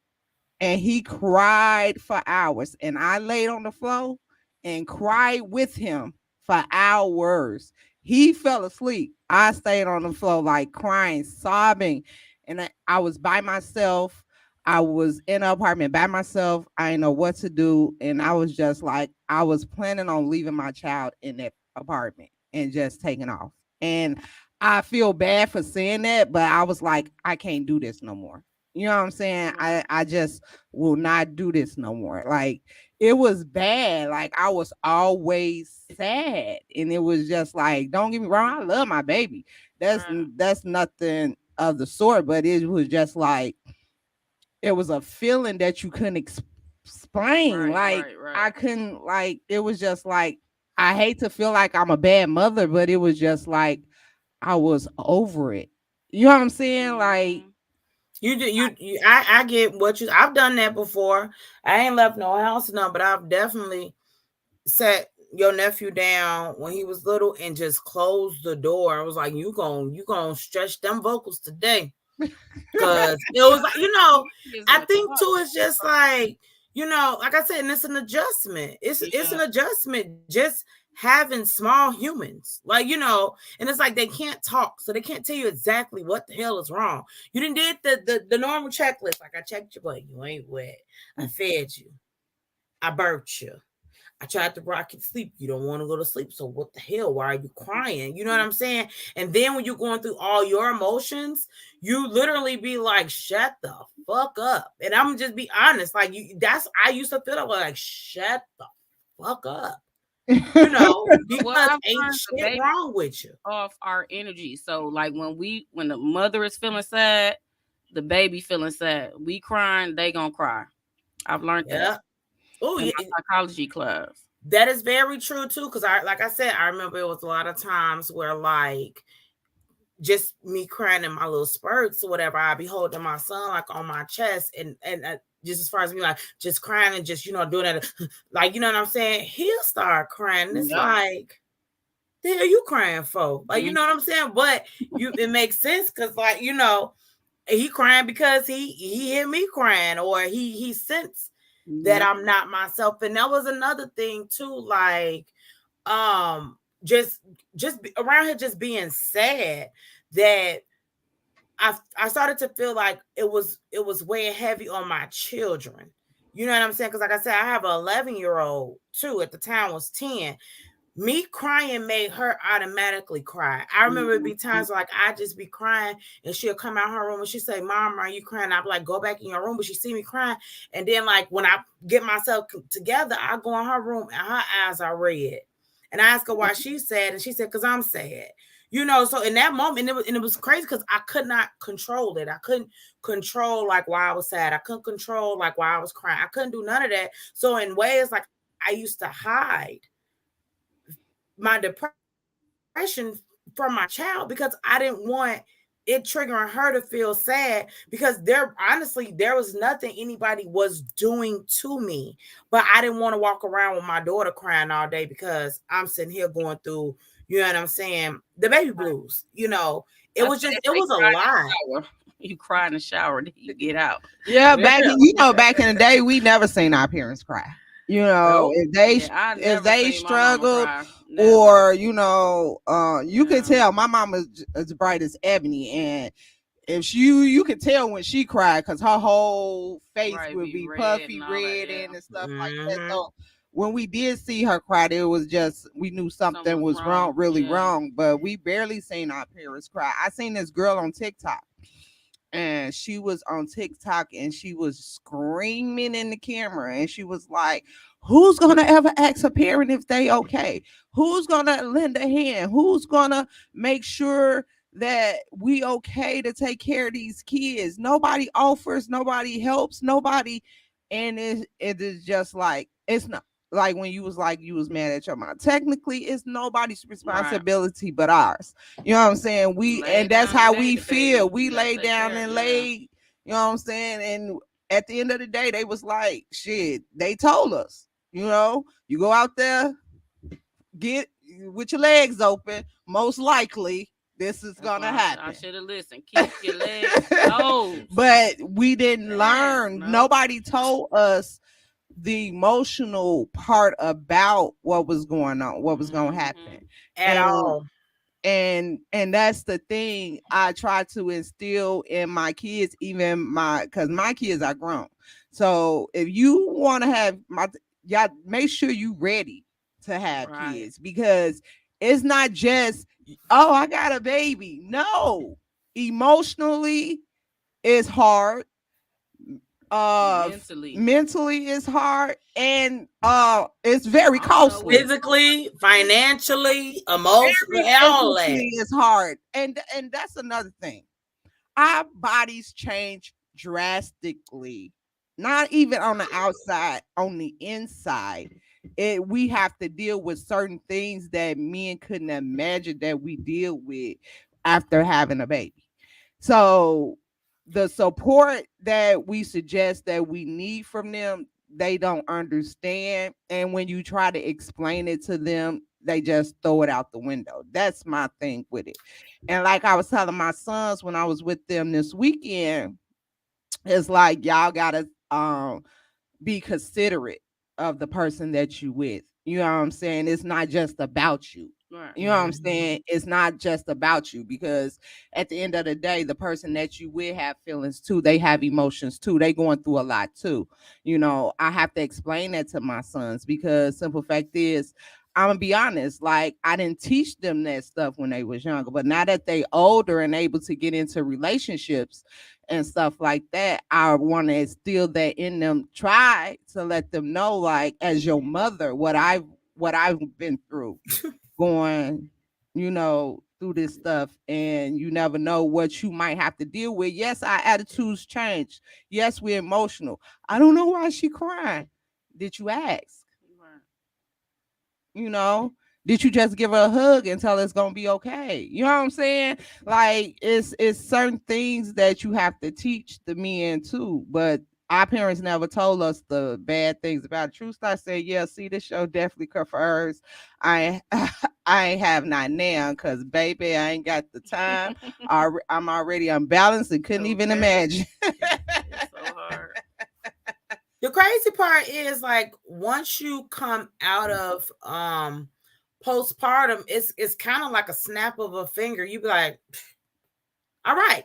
S3: and he cried for hours. And I laid on the floor and cried with him for hours. He fell asleep. I stayed on the floor like crying, sobbing. And I was by myself. I was in an apartment by myself. I didn't know what to do. And I was just like, I was planning on leaving my child in that apartment and just taking off. And I feel bad for saying that, but I was like, I can't do this no more. You know what I'm saying? I just will not do this no more. Like it was bad. Like I was always sad. And it was just like, don't get me wrong, I love my baby. That's nothing of the sort, but it was just like it was a feeling that you couldn't explain. Like I couldn't like it was just like I hate to feel like I'm a bad mother, but it was just like I was over it. You know what I'm saying? Like
S1: I get what I've done that before. I ain't left no house none, but I've definitely sat your nephew down when he was little and just closed the door. I was like, you gonna stretch them vocals today. Cause it was like, I think too, it's just like, like I said, and it's an adjustment. It's an adjustment just having small humans, like, and it's like they can't talk, so they can't tell you exactly what the hell is wrong. You didn't did the normal checklist, like I checked your butt, you ain't wet, I fed you, I burped you, I tried to rock you to sleep. You don't want to go to sleep. So what the hell? Why are you crying? You know what I'm saying? And then when you're going through all your emotions, you literally be like, shut the fuck up. And I'm just be honest. Like I used to feel like, shut the fuck up. Because ain't shit wrong with you.
S5: Off our energy. So like when the mother is feeling sad, the baby feeling sad. We crying, they gonna cry. I've learned that. Oh, yeah, psychology class.
S1: That is very true too, because like I said, I remember it was a lot of times where like just me crying in my little spurts or whatever, I'd be holding my son like on my chest and just as far as me like just crying and just doing that like what I'm saying, he'll start crying. It's like, the hell you crying for? Like you know what I'm saying? But it makes sense because like he crying because he hear me crying or he sensed that I'm not myself. And that was another thing too, like just around here just being sad, that I started to feel like it was weighing heavy on my children. You know what I'm saying? Because like I said, I have an 11-year-old too. At the time was 10. Me crying made her automatically cry. I remember it'd be times like I just be crying and she'll come out her room and she say, Mom, are you crying? I'd be like, go back in your room. But she see me crying. And then like when I get myself together, I go in her room and her eyes are red. And I ask her why she's sad. And she said, because I'm sad. So in that moment, it was crazy because I could not control it. I couldn't control like why I was sad. I couldn't control like why I was crying. I couldn't do none of that. So in ways like I used to hide my depression from my child because I didn't want it triggering her to feel sad, because there was nothing anybody was doing to me, but I didn't want to walk around with my daughter crying all day because I'm sitting here going through, you know what I'm saying, the baby blues. It was a lot.
S5: You cry in the shower, then you get out.
S3: Yeah, back in the day, we never seen our parents cry. If they struggled or you could tell my mom is as bright as ebony, and if you could tell when she cried because her whole face would be puffy red and stuff like that. So when we did see her cry, it was just we knew something was wrong, really wrong. But we barely seen our parents cry. I seen this girl on TikTok. And she was on TikTok and she was screaming in the camera and she was like, who's gonna ever ask a parent if they okay? Who's gonna lend a hand? Who's gonna make sure that we okay to take care of these kids? Nobody offers, nobody helps, nobody. And it is just like, it's not like when you was mad at your mom. Technically, it's nobody's responsibility but ours. You know what I'm saying? And that's how we feel. We lay down and lay, you know what I'm saying? And at the end of the day, they was like, shit, they told us, you go out there, get with your legs open, most likely this is gonna happen.
S5: I should have listened. Keep your legs closed.
S3: But we didn't learn. No. Nobody told us the emotional part about what was going on, what was going to happen
S1: at all.
S3: And that's the thing I try to instill in my kids, because my kids are grown. So if you want to have y'all make sure you ready to have kids, because It's not just, oh, I got a baby. No, emotionally, it's hard. Mentally is hard, and it's very costly.
S1: Physically, financially, emotionally, all that.
S3: Is hard, and that's another thing. Our bodies change drastically, not even on the outside, on the inside. We have to deal with certain things that men couldn't imagine that we deal with after having a baby. So the support that we suggest that we need from them, they don't understand. And when you try to explain it to them, they just throw it out the window. That's my thing with it. And like I was telling my sons when I was with them this weekend, it's like y'all gotta be considerate of the person that you with. You know what I'm saying? It's not just about you. Right. You know what I'm saying? It's not just about you, because at the end of the day, the person that you with have feelings too. They have emotions too. They going through a lot too. You know, I have to explain that to my sons, because simple fact is, I'm gonna be honest, like I didn't teach them that stuff when they was younger, but now that they older and able to get into relationships and stuff like that, I want to instill that in them. Try to let them know, like, as your mother, what I've been through, going, you know, through this stuff, and you never know what you might have to deal with. Yes, our attitudes change. Yes, we're emotional. I don't know why she crying. Did you ask? You know, did you just give her a hug and tell her it's gonna be okay? You know what I'm saying? Like, it's certain things that you have to teach the men too. But our parents never told us the bad things about it. True Star said, yeah, see, this show definitely confers. I ain't have not now, because baby, I ain't got the time. I'm already unbalanced and couldn't even imagine.
S5: It's so hard.
S1: The crazy part is, like, once you come out of postpartum, it's kind of like a snap of a finger. You be like, all right,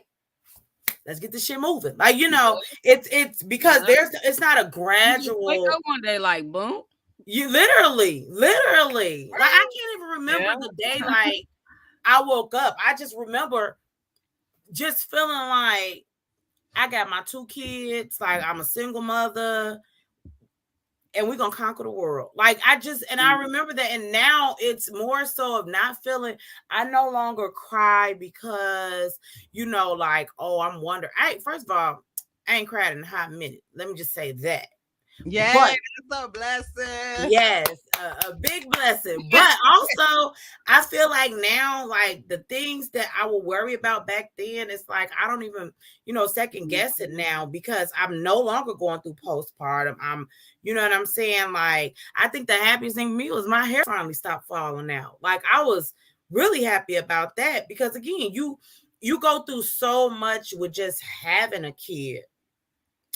S1: let's get this shit moving. Like, you know, it's because it's not a gradual.
S5: You wake up one day like, boom.
S1: You literally, like, I can't even remember the day like I woke up. I just remember just feeling like I got my 2 kids, like I'm a single mother, and we're gonna conquer the world. Like, I remember that. And now it's more so of not feeling, I no longer cry because, you know, like, oh, I'm wondering. First of all, I ain't cried in a hot minute. Let me just say that.
S3: Yeah, it's a blessing.
S1: Yes, a big blessing. But also, I feel like now, like, the things that I would worry about back then, it's like I don't even, you know, second guess it now, because I'm no longer going through postpartum. You know what I'm saying? Like, I think the happiest thing for me was my hair finally stopped falling out. Like, I was really happy about that, because again, you go through so much with just having a kid.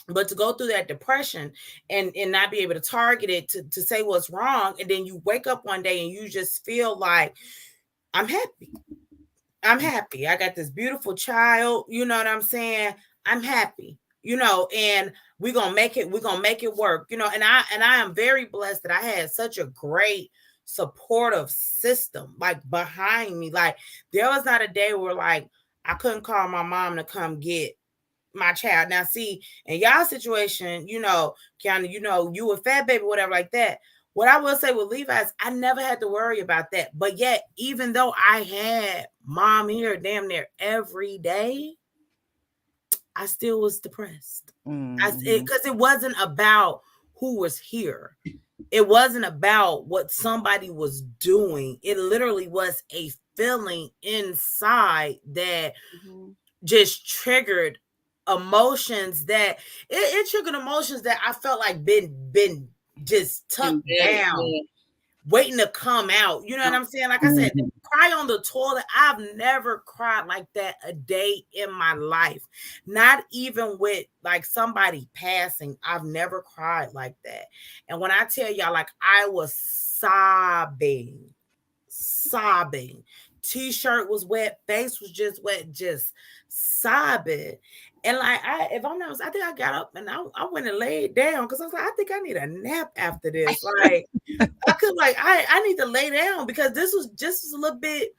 S1: But to go through that depression and not be able to target it to say what's wrong, and then you wake up one day and you just feel like, I'm happy. I got this beautiful child. You know what I'm saying? I'm happy. You know, and we're gonna make it work. You know, and I am very blessed that I had such a great supportive system, like, behind me. Like, there was not a day where, like, I couldn't call my mom to come get my child. Now, see, in y'all situation, you know, Kianna, you know, you a fat baby, whatever like that. What I will say with Levi's, I never had to worry about that. But yet, even though I had mom here damn near every day, I still was depressed. Because it wasn't about who was here. It wasn't about what somebody was doing. It literally was a feeling inside that just triggered emotions that it triggered emotions that I felt like been just tucked down, waiting to come out. You know what I'm saying? Like I said, cry on the toilet. I've never cried like that a day in my life. Not even with, like, somebody passing. I've never cried like that. And when I tell y'all, like, I was sobbing t-shirt was wet, face was just wet, just sobbing. And like if I'm not, I think I got up and I went and laid down because I was like, I think I need a nap after this. Like I could like I need to lay down because this was just a little bit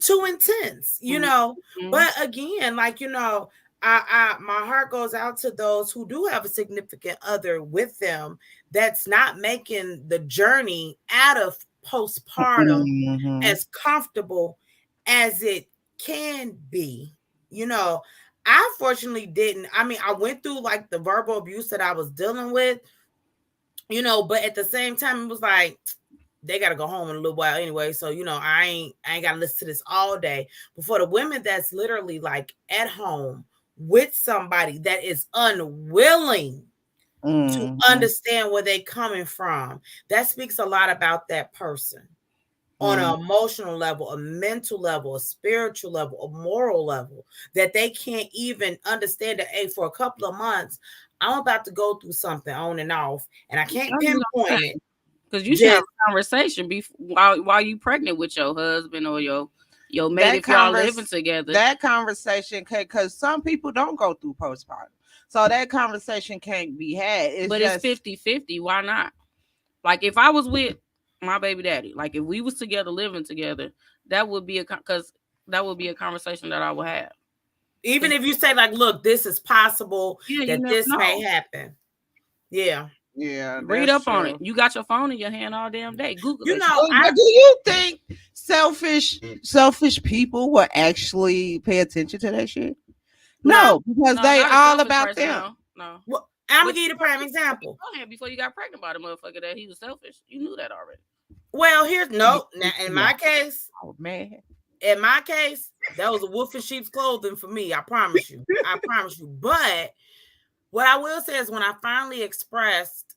S1: too intense, you know. But again, like, you know, I my heart goes out to those who do have a significant other with them that's not making the journey out of postpartum as comfortable as it can be. You know, I fortunately didn't. I mean, I went through like the verbal abuse that I was dealing with, you know, but at the same time, it was like they gotta go home in a little while anyway. So, you know, I ain't gotta listen to this all day. But for the women that's literally like at home with somebody that is unwilling to understand where they coming from, that speaks a lot about that person on an emotional level, a mental level, a spiritual level, a moral level, that they can't even understand that, hey, for a couple of months, I'm about to go through something on and off, and I can't pinpoint it.
S5: Because you should have a conversation while you pregnant with your husband or your mate if y'all living together.
S3: That conversation, because some people don't go through postpartum. So that conversation can't be had.
S5: It's 50-50. Why not? Like if I was with my baby daddy, like if we was together living together, that would be a conversation that I would have.
S1: Even if you say like, look, this is possible that this may happen. Yeah.
S3: Yeah,
S5: read up on it. You got your phone in your hand all damn day. Google
S1: you
S5: it.
S1: know,
S3: do you think selfish people will actually pay attention to that shit? No, because they all about them.
S5: No.
S1: Well, I'm gonna give you the prime example.
S5: Before you got pregnant by the motherfucker that he was selfish, you knew that already.
S1: Well, here's now in my case.
S3: Oh man.
S1: In my case, that was a wolf in sheep's clothing for me. I promise you. I promise you. But what I will say is when I finally expressed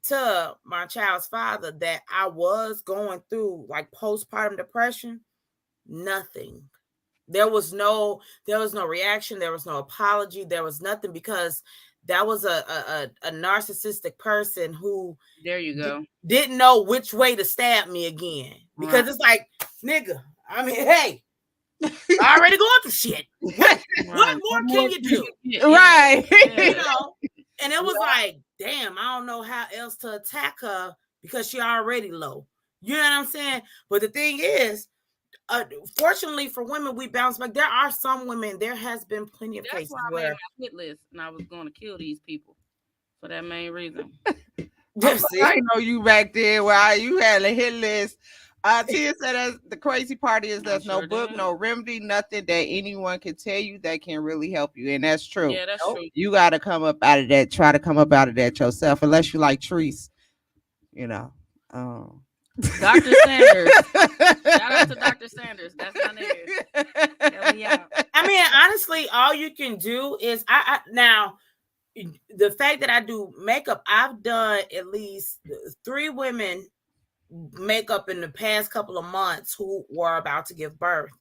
S1: to my child's father that I was going through like postpartum depression, nothing. There was no reaction. There was no apology. There was nothing because that was a narcissistic person who
S5: there you go
S1: didn't know which way to stab me again. Because it's like, nigga, I mean, hey, I already going through shit. What more can you do?
S3: Right.
S1: You know? And it was like, damn, I don't know how else to attack her because she already low. You know what I'm saying? But the thing is, fortunately for women, we bounce back. There are some women, there has been plenty of cases where I
S5: made my hit list and I was going to kill these people for that main reason.
S3: I know you back there where you had a hit list. Tia said the crazy part is there's no book, no remedy, nothing that anyone can tell you that can really help you. And that's true.
S5: Yeah, that's true.
S3: You got to come up out of that. Try to come up out of that yourself, unless you like trees, you know.
S5: Dr. Sanders. Shout out to Dr. Sanders. That's my nigga. Help me out.
S1: I mean, honestly, all you can do is now the fact that I do makeup, I've done at least 3 women makeup in the past couple of months who were about to give birth.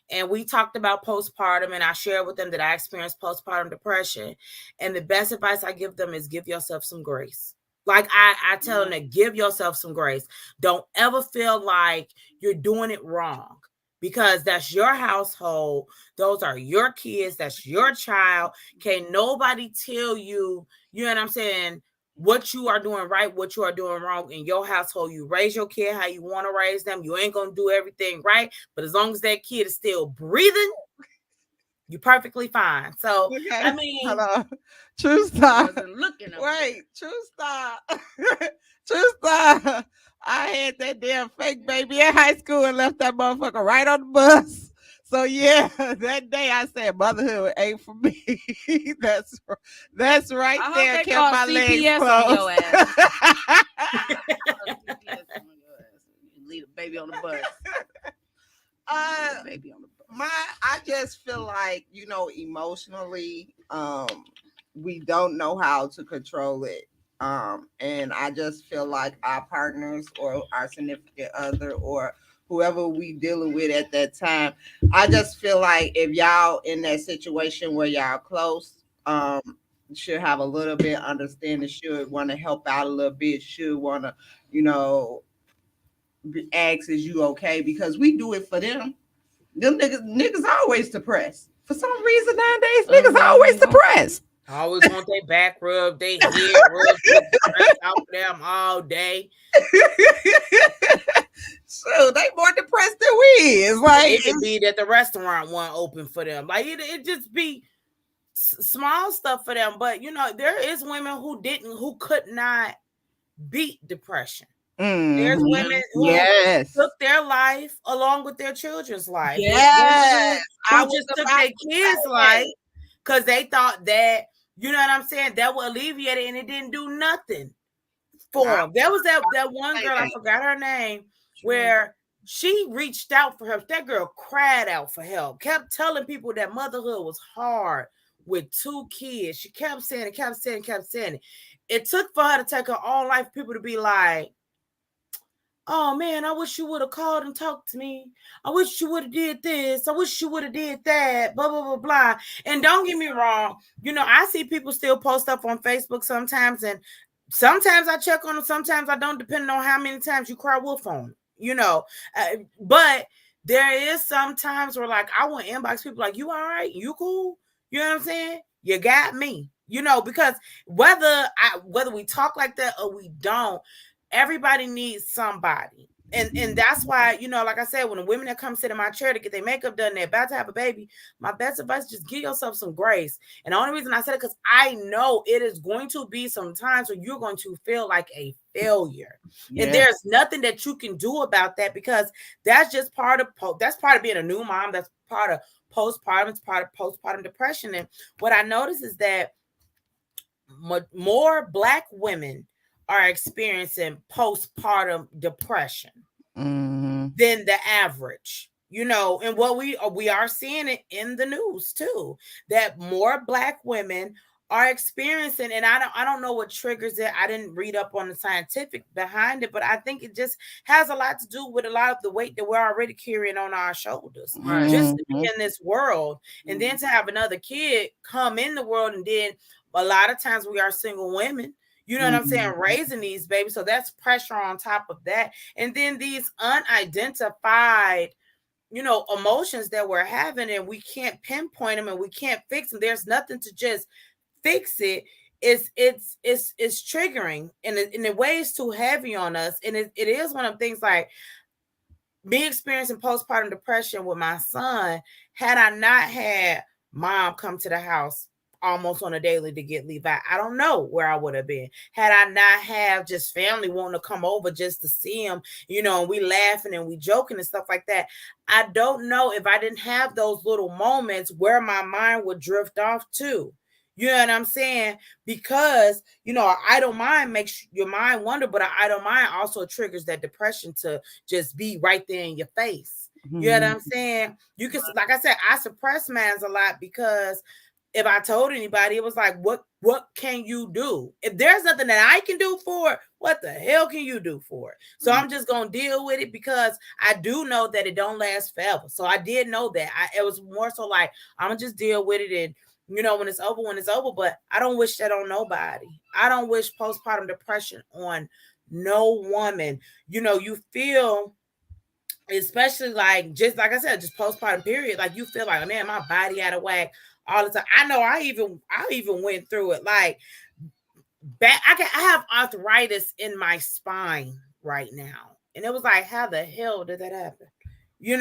S1: And we talked about postpartum, and I shared with them that I experienced postpartum depression. And the best advice I give them is give yourself some grace. Like I tell them to give yourself some grace. Don't ever feel like you're doing it wrong because that's your household. Those are your kids. That's your child. Can't nobody tell you, you know what I'm saying, what you are doing right, what you are doing wrong in your household. You raise your kid how you want to raise them. You ain't going to do everything right. But as long as that kid is still breathing, you're perfectly fine. So, okay. I mean,
S3: hello. True star. Wait, true star. True star. I had that damn fake baby in high school and left that motherfucker right on the bus. So yeah, that day I said motherhood ain't for me. that's right
S5: I
S3: there.
S5: Kept my CPS legs closed. Leave the baby on the bus.
S3: Baby on the bus. I just feel like, you know, emotionally, we don't know how to control it. And I just feel like our partners or our significant other or whoever we dealing with at that time, I just feel like if y'all in that situation where y'all close, should have a little bit understanding, should want to help out a little bit, should want to, you know, ask, is you okay? Because we do it for them. Them niggas always depressed. For some reason nowadays, niggas always depressed.
S1: I always want their back rubbed, they head rubbed, take the stress out of them all day.
S3: So they more depressed than we is. Like
S1: it could be that the restaurant wasn't open for them. Like it just be small stuff for them. But there is women who could not beat depression. There's women who took their life along with their children's life.
S3: Yes,
S1: who just took their kids' life because they thought that, you know what I'm saying, that would alleviate it, and it didn't do nothing for them. There was that one girl, I forgot her name, where she reached out for help. That girl cried out for help, kept telling people that motherhood was hard with 2 kids. She kept saying it. It took for her to take her own life, people to be like, oh man, I wish you would have called and talked to me. I wish you would have did this. I wish you would have did that. Blah, blah, blah, blah. And don't get me wrong. I see people still post up on Facebook sometimes, and sometimes I check on them. Sometimes I don't, depending on how many times you cry wolf on them, but there is some times where, like, I want inbox people like, you all right? You cool? You know what I'm saying? You got me, because whether we talk like that or we don't, everybody needs somebody. And that's why, like I said, when the women that come sit in my chair to get their makeup done, they're about to have a baby, my best advice is just give yourself some grace. And the only reason I said it, because I know it is going to be some times where you're going to feel like a failure. Yes. And there's nothing that you can do about that, because that's just part of being a new mom. That's part of postpartum. It's part of postpartum depression. And what I notice is that more Black women are experiencing postpartum depression than the average, and what we are seeing it in the news too, that more Black women are experiencing, and I don't know what triggers it. I didn't read up on the scientific behind it, but I think it just has a lot to do with a lot of the weight that we're already carrying on our shoulders, just to be in this world, and then to have another kid come in the world, and then a lot of times we are single women. You know what I'm saying? Raising these babies. So that's pressure on top of that. And then these unidentified, emotions that we're having, and we can't pinpoint them and we can't fix them. There's nothing to just fix it. It's triggering, and the way it's too heavy on us. And it is one of the things, like me experiencing postpartum depression with my son. Had I not had mom come to the house almost on a daily to get Levi, I don't know where I would have been. Had I not have just family wanting to come over just to see him, and we laughing and we joking and stuff like that, I don't know if I didn't have those little moments where my mind would drift off too. You know what I'm saying? Because, an idle mind makes your mind wander, but an idle mind also triggers that depression to just be right there in your face. You know what I'm saying? You can, like I said, I suppress mine a lot, because if I told anybody, it was like, what can you do? If there's nothing that I can do for it, what the hell can you do for it? So I'm just going to deal with it, because I do know that it don't last forever. So I did know that. It was more so like, I'm going to just deal with it, and, when it's over. But I don't wish that on nobody. I don't wish postpartum depression on no woman. You feel, especially just like I said, just postpartum period, like you feel like, man, my body out of whack all the time. I know I even went through it. Like I have arthritis in my spine right now, and it was like, how the hell did that happen? When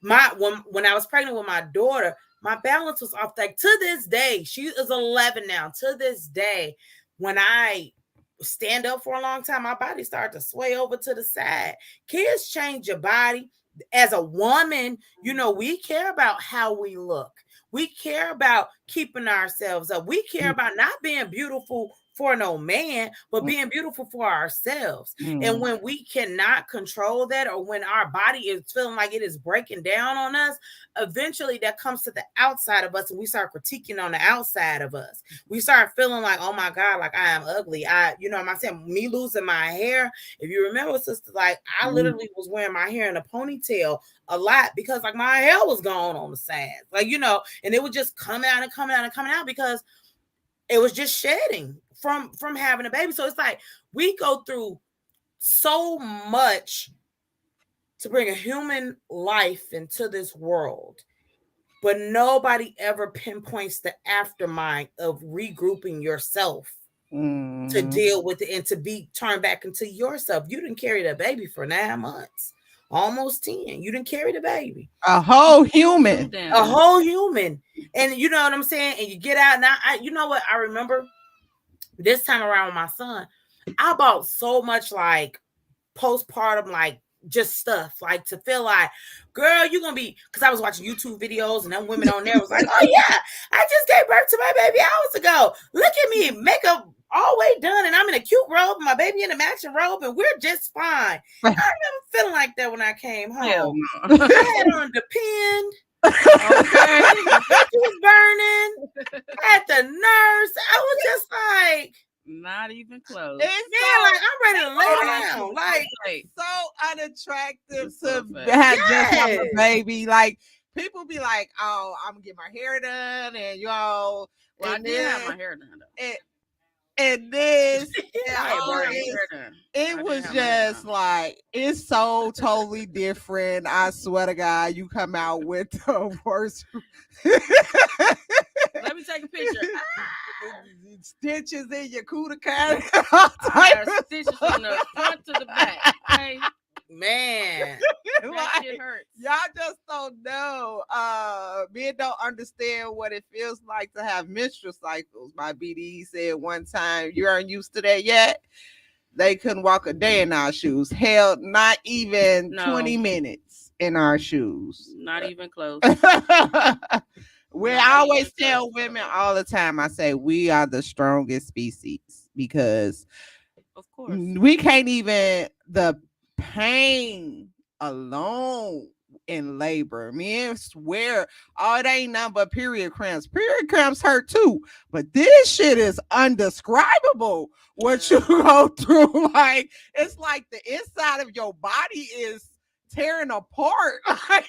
S1: I was pregnant with my daughter, my balance was off. Like, to this day, she is 11 now. To this day, when I stand up for a long time, my body started to sway over to the side. Kids change your body. As a woman, we care about how we look. We care about keeping ourselves up. We care about not being beautiful for no man, but being beautiful for ourselves. And when we cannot control that, or when our body is feeling like it is breaking down on us, eventually that comes to the outside of us, and we start critiquing on the outside of us. We start feeling like, oh my God, like I am ugly. I'm saying, me losing my hair. If you remember, sister, like I literally was wearing my hair in a ponytail a lot, because like my hair was gone on the sides, like, and it would just come out and coming out because it was just shedding from having a baby. So it's like we go through so much to bring a human life into this world, but nobody ever pinpoints the aftermind of regrouping yourself to deal with it and to be turned back into yourself. You didn't carry the baby for 9 months, almost 10. You didn't carry the baby.
S3: A whole human.
S1: A whole human. And you know what I'm saying? And you get out now. You know what? I remember this time around with my son, I bought so much like postpartum, like just stuff, like to feel like, girl, you're gonna be, because I was watching YouTube videos and them women on there was like, oh yeah, I just gave birth to my baby hours ago. Look at me, makeup all the way done, and I'm in a cute robe, and my baby in a matching robe, and we're just fine. I remember feeling like that when I came home. I had on the pin. Okay. She was burning. I had the nurse. I was just like,
S5: not even close.
S1: Yeah, like I'm ready to lay down. Like
S3: so unattractive to have just have a baby. Like people be like, "Oh, I'm gonna get my hair done," and
S5: well, I did have my hair done though.
S3: And this, it was just like, it's so totally different. I swear to God, you come out with the worst.
S5: Let me take a picture.
S3: Stitches in your cooter
S5: stitches from the front to the back. Okay?
S1: Man,
S5: that shit hurts.
S3: Y'all just don't know. Men don't understand what it feels like to have menstrual cycles. My BDE said one time, you aren't used to that yet. They couldn't walk a day in our shoes. Hell, not even 20 minutes in our shoes.
S5: Not even close.
S3: Where I always tell women all the time, I say we are the strongest species because
S5: of course
S3: we can't even the pain alone in labor. Men swear, oh, it ain't nothing but period cramps. Period cramps hurt too, but this shit is undescribable. What you go through, like it's like the inside of your body is tearing apart. Like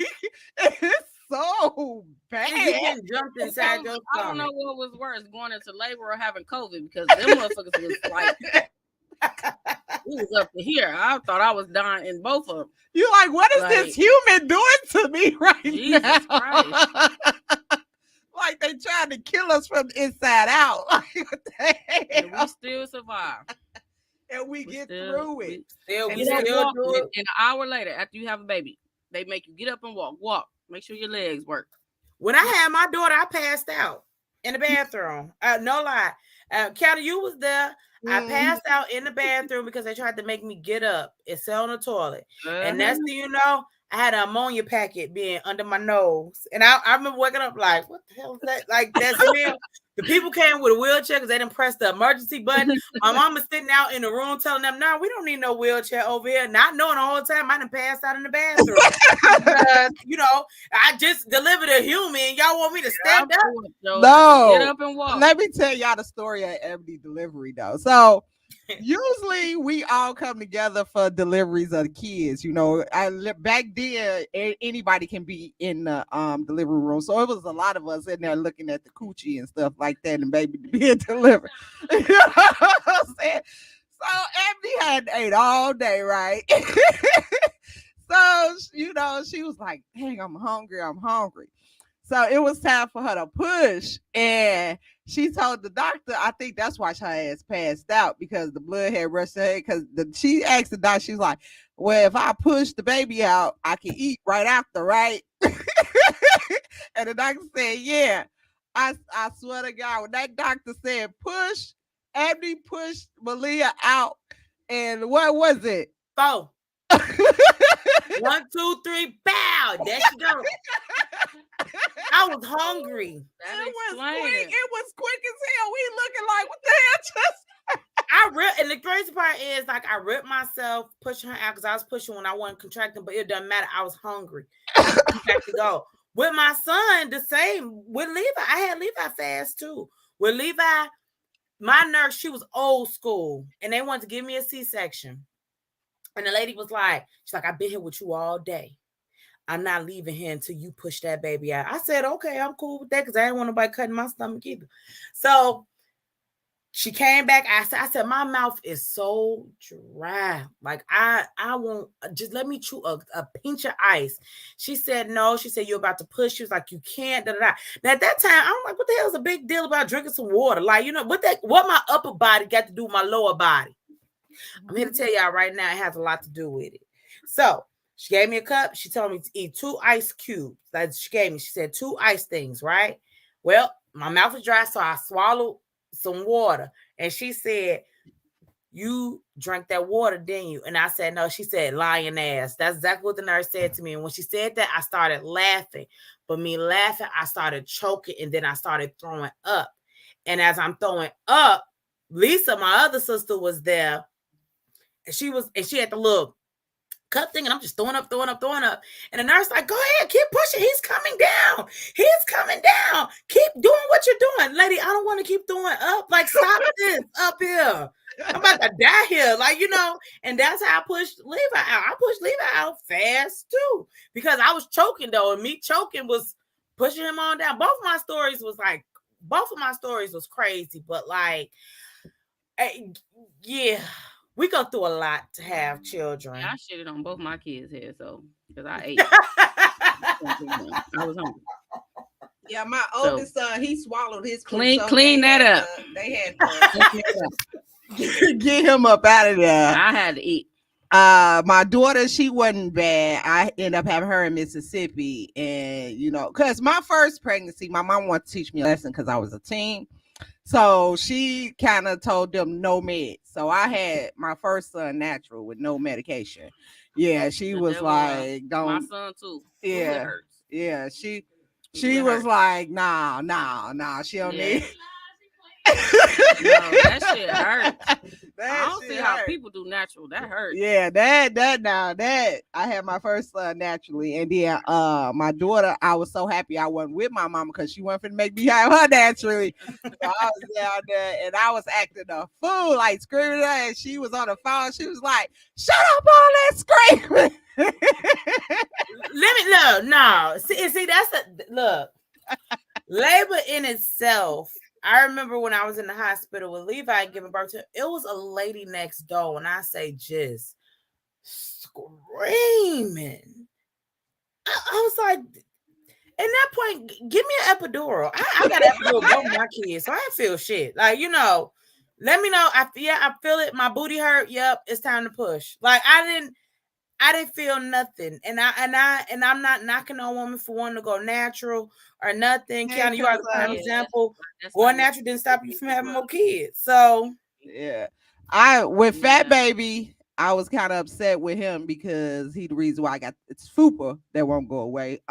S3: it's so bad.
S1: You jumped inside your stomach.
S5: I don't know what was worse, going into labor or having COVID, because them motherfuckers was like, we was up to here. I thought I was dying in both of them.
S3: You like, what is this human doing to me right
S5: Jesus
S3: now?
S5: Christ.
S3: Like they trying to kill us from the inside out. Like what the hell?
S5: And we still survive.
S3: And we get through it.
S5: We still do it. And an hour later, after you have a baby, they make you get up and walk. Make sure your legs work.
S1: When I had my daughter, I passed out in the bathroom. No lie. Kianna, you was there. I passed out in the bathroom because they tried to make me get up and sit on the toilet. And next thing you know, I had an ammonia packet being under my nose. And I remember waking up like, what the hell is that? Like, that's real. The people came with a wheelchair because they didn't press the emergency button. My mom was sitting out in the room telling them, no, we don't need no wheelchair over here. Not knowing the whole time I done passed out in the bathroom. You know, I just delivered a human. Y'all want me to stand up?
S3: No.
S5: Get up and walk.
S3: Let me tell y'all the story of Ebony delivery, though. So usually we all come together for deliveries of the kids. You know, back then anybody can be in the delivery room, so it was a lot of us in there looking at the coochie and stuff like that, and baby being delivered. You know what I'm saying? So Ebony had ate all day, right? So you know, she was like, "Dang, I'm hungry. So it was time for her to push, and she told the doctor, I think that's why her ass passed out, because the blood had rushed her head. Because she asked the doctor, she's like, well, if I push the baby out, I can eat right after, right? And the doctor said, yeah. I swear to God, when that doctor said push, Abby pushed Malia out. And what was it?
S1: 4. 1, 2, 3, bow. There she go. I was hungry.
S3: It was quick as hell. We looking like, what the hell?
S1: And the crazy part is, like, I ripped myself pushing her out because I was pushing when I wasn't contracting, but it doesn't matter. I was hungry. I had to go. With my son, the same. With Levi, I had Levi fast too. With Levi, my nurse, she was old school, and they wanted to give me a C-section. And the lady was like, she's like, I've been here with you all day. I'm not leaving here until you push that baby out. I said, okay, I'm cool with that because I didn't want nobody cutting my stomach either. So She came back. I said, my mouth is so dry. Like I won't just let me chew a pinch of ice. She said, no. She said, you're about to push. She was like, you can't. Da, da, da. Now at that time, I'm like, what the hell is a big deal about drinking some water? Like, what my upper body got to do with my lower body? I'm here to tell y'all right now, it has a lot to do with it. So she gave me a cup. She told me to eat 2 ice cubes. That she gave me. She said 2 ice things, right? Well, my mouth was dry, so I swallowed some water. And she said, you drank that water, didn't you? And I said, no. She said, lying ass. That's exactly what the nurse said to me. And when she said that, I started laughing. But me laughing, I started choking, and then I started throwing up. And as I'm throwing up, Lisa, my other sister, was there. And she had the little cup thing, and I'm just throwing up. And the nurse like, go ahead, keep pushing. He's coming down. Keep doing what you're doing. Lady, I don't want to keep throwing up. Like, stop this up here. I'm about to die here. Like, and that's how I pushed Levi out. I pushed Levi out fast too, because I was choking though, and me choking was pushing him on down. Both of my stories was crazy, but like, yeah. We go through a lot to have children.
S5: I shitted on both my kids' head, so because I ate. I was hungry.
S3: Yeah, my oldest son, he swallowed his
S5: clean that up.
S3: They had to get him up out of there.
S5: I had to eat.
S3: My daughter, she wasn't bad. I ended up having her in Mississippi, and because my first pregnancy, my mom wanted to teach me a lesson because I was a teen. So she kind of told them no meds. So I had my first son natural with no medication. Yeah, she was like, don't.
S5: My son too.
S3: Yeah, yeah. She was like, nah. She don't need.
S5: No, that shit hurts. I don't see how people do natural. That hurts.
S3: Yeah, that I had my first son naturally, and then my daughter, I was so happy I wasn't with my mama because she wasn't finna make me have her naturally. So I was down there and I was acting a fool, like screaming at her, and she was on the phone. She was like, "Shut up, all that screaming."
S1: Let me look. No, see, look. Labor in itself. I remember when I was in the hospital with Levi giving birth to him, it was a lady next door, and I say just screaming. I was like, at that point, give me an epidural. I got an epidural with both my kids, so I didn't feel shit. Like, let me know. I feel it. My booty hurt. Yep, it's time to push. Like, I didn't feel nothing, and I'm not knocking on women for wanting to go natural or nothing. Kianna, you are the prime example. Going natural didn't stop you from having more kids. So
S3: yeah, with Fat Baby, I was kind of upset with him because he the reason why I got it's FUPA that won't go away.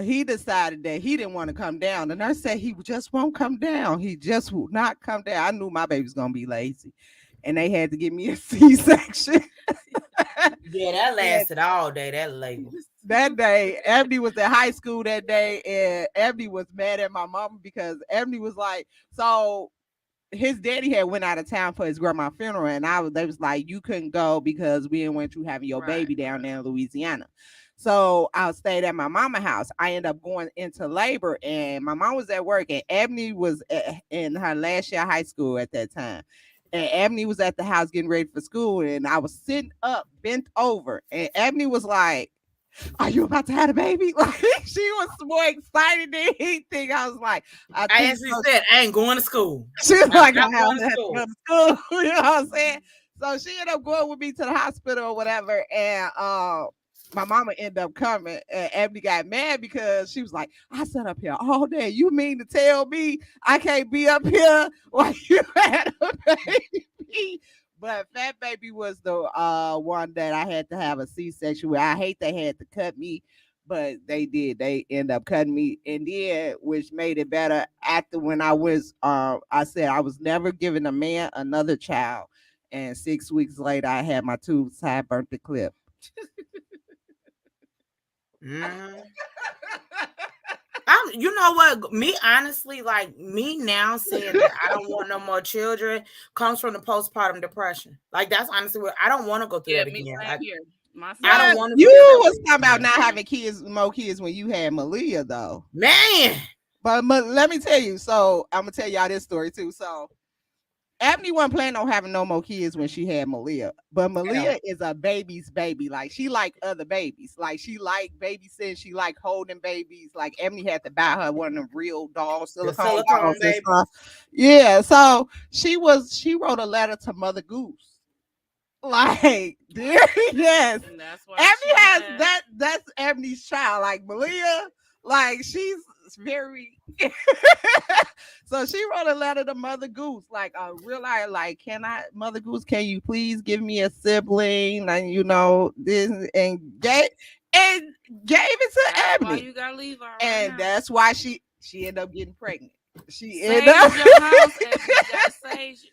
S3: He decided that he didn't want to come down. The nurse said he just won't come down. He just will not come down. I knew my baby was gonna be lazy, and they had to give me a C-section.
S1: Yeah, that lasted all day. That labor.
S3: That day, Ebony was in high school that day, and Ebony was mad at my mama because Ebony was like, so his daddy had went out of town for his grandma's funeral, and they was like, you couldn't go because we didn't want you having your baby down there in Louisiana. So I stayed at my mama's house. I ended up going into labor, and my mom was at work, and Ebony was in her last year of high school at that time. And Ebony was at the house getting ready for school, and I was sitting up, bent over, and Ebony was like, are you about to have a baby? Like, she was more excited than anything. I was like,
S1: I actually said, I ain't going to school.
S3: She was like, I'm going to school. You know what I'm saying? So she ended up going with me to the hospital or whatever. And my mama ended up coming, and Ebony got mad because she was like, I sat up here all day. You mean to tell me I can't be up here while you had a baby? But Fat Baby was the one that I had to have a C-section with. I hate they had to cut me, but they did. They end up cutting me, and then which made it better after when I said I was never giving a man another child, and 6 weeks later I had my tubes tied, burnt the clip.
S1: You know what? Me honestly, like me now saying that I don't want no more children comes from the postpartum depression. Like that's honestly what I don't want to go through that again. Like,
S3: I don't want to. You was talking about not having more kids when you had Malia, though.
S1: Man,
S3: But let me tell you. So I'm gonna tell y'all this story too. So Ebony wasn't planning on having no more kids when she had Malia, but Malia is a baby's baby. Like she like other babies. Like she like babysitting. She like holding babies. Like Ebony had to buy her one of them real dolls, silicone dolls and stuff. Yeah. So she wrote a letter to Mother Goose. Like, dear, yes.
S5: And that's why
S3: Ebony has that's Ebony's child. Like Malia, like she's very so she wrote a letter to Mother Goose, like a real life, like, Mother Goose, can you please give me a sibling? And this and gave it to Ebony.
S5: Why you gotta leave her
S3: and
S5: right
S3: that's why she ended up getting pregnant. She
S5: ended
S3: ended up
S5: your house, Ebony. You gotta sage it.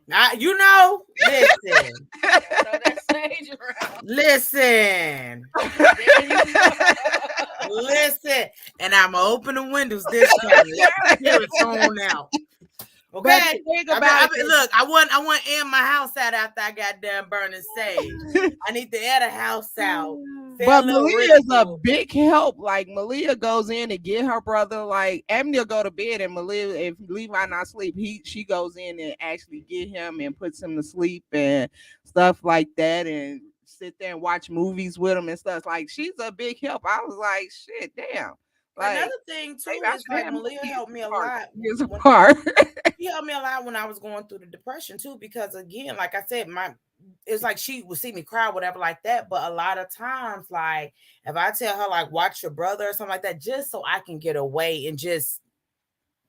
S1: Listen.
S5: Throw that sage around.
S1: Listen. Listen. And I'm gonna open the windows this time. It's on out. Okay. Look, I want to air my house out after I got done burning sage. I need to air the house out.
S3: But Malia is a big help. Like Malia goes in and get her brother. Like Ebony will go to bed, and Malia, if Levi not sleep, she goes in and actually get him and puts him to sleep and stuff like that, and sit there and watch movies with him and stuff. Like she's a big help. I was like, shit, damn. Like,
S1: another thing too is like Malia helped me a lot. She helped me a lot when I was going through the depression too, because again, like I said, it's like she would see me cry, whatever, like that. But a lot of times, like if I tell her like watch your brother or something like that, just so I can get away and just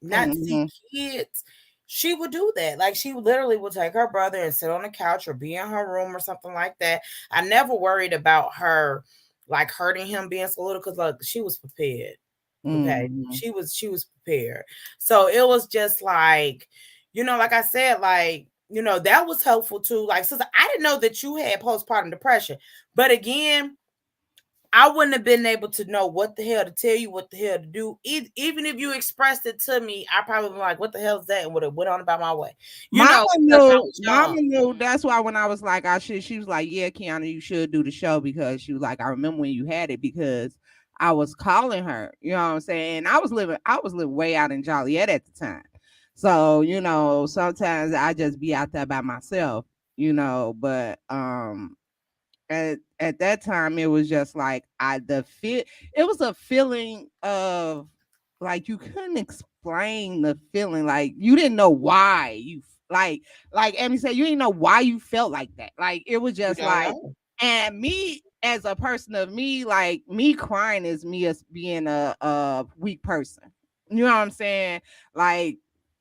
S1: not see kids, she would do that. Like she literally would take her brother and sit on the couch or be in her room or something like that. I never worried about her like hurting him being so little, because like she was prepared. Okay, she was prepared. So it was just like, like I said, like, that was helpful too. Like, sister, I didn't know that you had postpartum depression, but again, I wouldn't have been able to know what the hell to tell you, what the hell to do. Even if you expressed it to me, I probably would be like, what the hell is that? And would have went on about my way.
S3: Mama knew. That's why when I was like, she was like, yeah, Kianna, you should do the show, because she was like, I remember when you had it, because I was calling her, you know what I'm saying? And I was living way out in Joliet at the time. So, sometimes I just be out there by myself, but at that time it was just like it was a feeling of like you couldn't explain the feeling, like you didn't know why you like Emmy said, you didn't know why you felt like that. Like it was just like, and me as a person of me, like me crying is me as being a weak person. You know what I'm saying? Like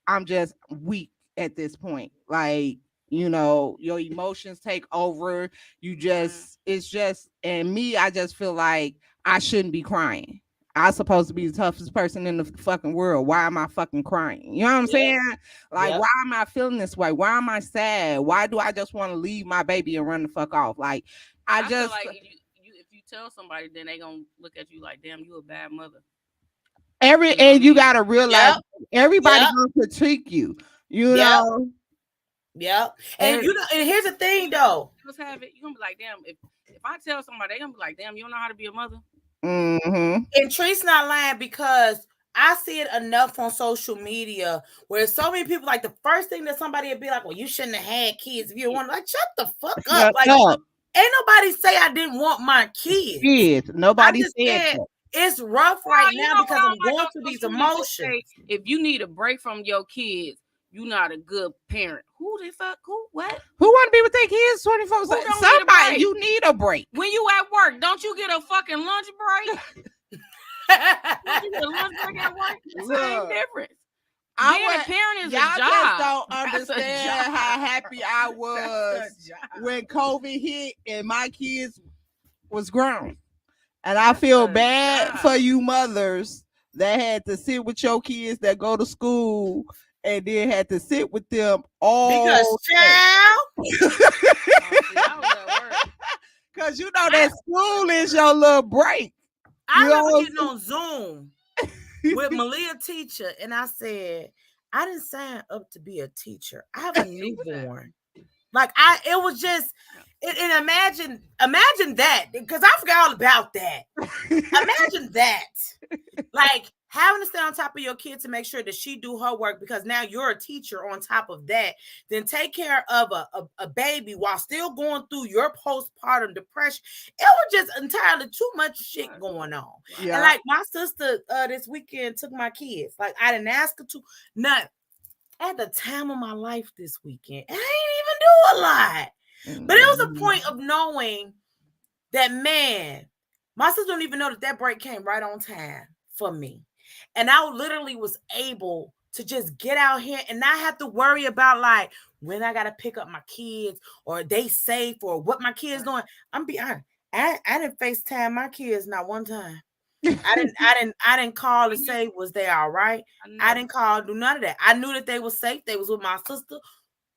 S3: I'm just weak at this point. Like, your emotions take over. It's just, and me, I just feel like I shouldn't be crying. I'm supposed to be the toughest person in the fucking world. Why am I fucking crying? You know what I'm saying? Like, why am I feeling this way? Why am I sad? Why do I just want to leave my baby and run the fuck off? Like, I just
S5: feel like if you tell somebody, then they gonna look at you like, damn, you a bad mother.
S3: And you gotta realize everybody gonna critique you. You know.
S1: Yep. And and here's the thing though.
S5: You're gonna be like, damn, if I tell somebody, they're gonna be like, damn, you don't know how to be a mother.
S1: And Tree's not lying, because I see it enough on social media where so many people, like the first thing that somebody would be like, well, you shouldn't have had kids if you want. Like, shut the fuck up. Like, ain't nobody say I didn't want my kids.
S3: Nobody said that.
S1: It's rough right now because I'm going through these emotions.
S5: If you need a break from your kids, you're not a good parent. Who the fuck? Who? What?
S3: Who want to be with their kids 24/7? Somebody, you need a break.
S5: When you at work, don't you get a fucking lunch break? Don't you get a lunch break at work? Same difference. Being a parent is a job.
S3: Y'all just don't understand how happy I was when COVID hit and my kids was grown. And I feel bad for you mothers that had to sit with your kids that go to school and then had to sit with them all
S1: because
S3: because that school is your little break.
S1: I remember getting on Zoom with Malia teacher, and I said, I didn't sign up to be a teacher. I have a newborn. Like it was just, and imagine that, because I forgot all about that. Imagine that, like having to stay on top of your kid to make sure that she do her work, because now you're a teacher on top of that, then take care of a baby while still going through your postpartum depression. It was just entirely too much shit going on.
S3: Yeah.
S1: And like my sister this weekend took my kids. Like I didn't ask her to. Not at the time of my life this weekend. And I didn't even do a lot. But it was a point of knowing that, man, my sister don't even know that break came right on time for me. And I literally was able to just get out here and not have to worry about like when I gotta pick up my kids or they safe or what my kids doing. I'm be honest, I didn't FaceTime my kids not one time. I didn't call to say was they all right. I didn't call, do none of that. I knew that they were safe. They was with my sister.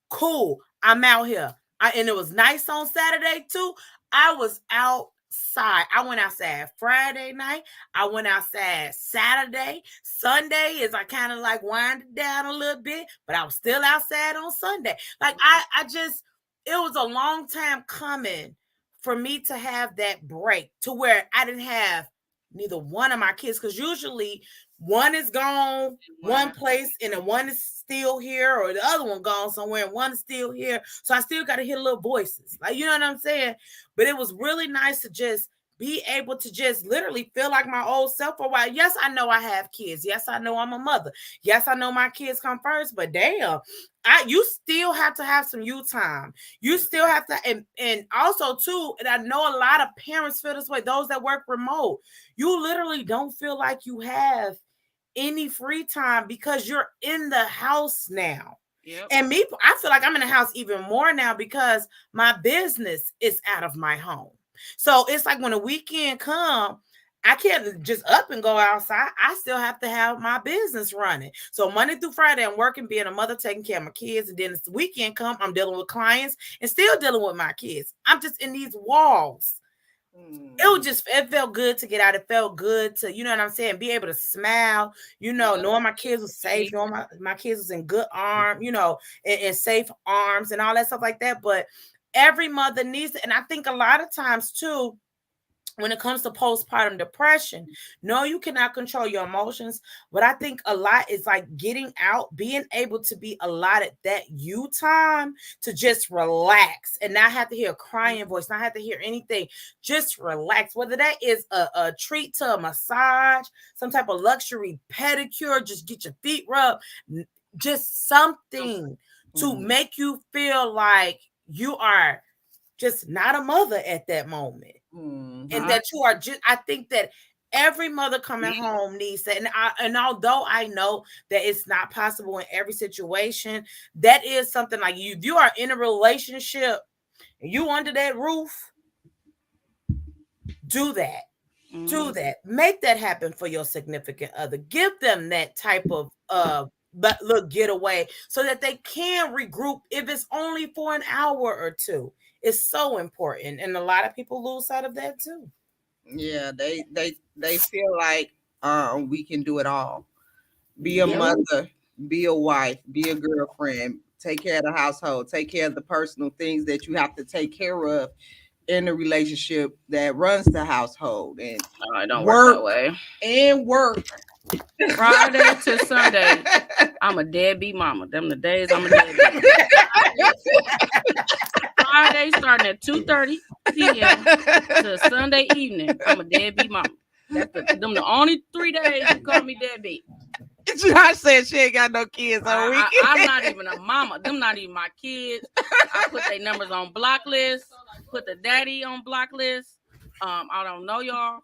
S1: Cool. I'm out here. And it was nice on Saturday too. I was outside. I went outside Friday night. I went outside Saturday. Sunday is I kind of like winded down a little bit, but I was still outside on Sunday. Like I just, it was a long time coming for me to have that break to where I didn't have neither one of my kids, because usually one is gone one place and then one is still here, or the other one gone somewhere and one is still here. So I still got to hear little voices, like, you know what I'm saying? But it was really nice to just be able to just literally feel like my old self for a while. Yes, I know I have kids. Yes, I know I'm a mother. Yes, I know my kids come first, but damn, you still have to have some you time. You still have to, and also too, and I know a lot of parents feel this way, those that work remote, you literally don't feel like you have any free time because you're in the house now. Yep. And me, I feel like I'm in the house even more now because my business is out of my home. So it's like when a weekend come, I can't just up and go outside. I still have to have my business running. So Monday through Friday, I'm working, being a mother, taking care of my kids. And then as the weekend come, I'm dealing with clients and still dealing with my kids. I'm just in these walls. It felt good to get out. It felt good to, you know what I'm saying, be able to smile, you know, knowing my kids were safe, knowing my kids was in good arms, you know, in safe arms and all that stuff like that. But every mother needs it. And I think a lot of times too, when it comes to postpartum depression, no, you cannot control your emotions. But I think a lot is like getting out, being able to be allotted that you time to just relax and not have to hear a crying voice, not have to hear anything. Just relax. Whether that is a treat to a massage, some type of luxury pedicure, just get your feet rubbed, just something to make you feel like you are just not a mother at that moment. And that you are just, I think that every mother coming home needs that. And although I know that it's not possible in every situation, that is something like you are in a relationship and you under that roof, do that. Do that. Make that happen for your significant other. Give them that type of getaway so that they can regroup if it's only for an hour or two. It's so important. And a lot of people lose sight of that too.
S3: Yeah, they feel like we can do it all. Be a mother, be a wife, be a girlfriend, take care of the household, take care of the personal things that you have to take care of in the relationship that runs the household. And
S5: I don't work that way.
S3: And work.
S5: Friday to Sunday, I'm a deadbeat mama. Them the days I'm a deadbeat. Friday starting at 2:30 p.m. to Sunday evening, I'm a deadbeat mama. Them the only 3 days you call me deadbeat.
S3: Josh said she ain't got no kids on weekend.
S5: I'm not even a mama. Them not even my kids. I put their numbers on block list. Put the daddy on block list. I don't know y'all.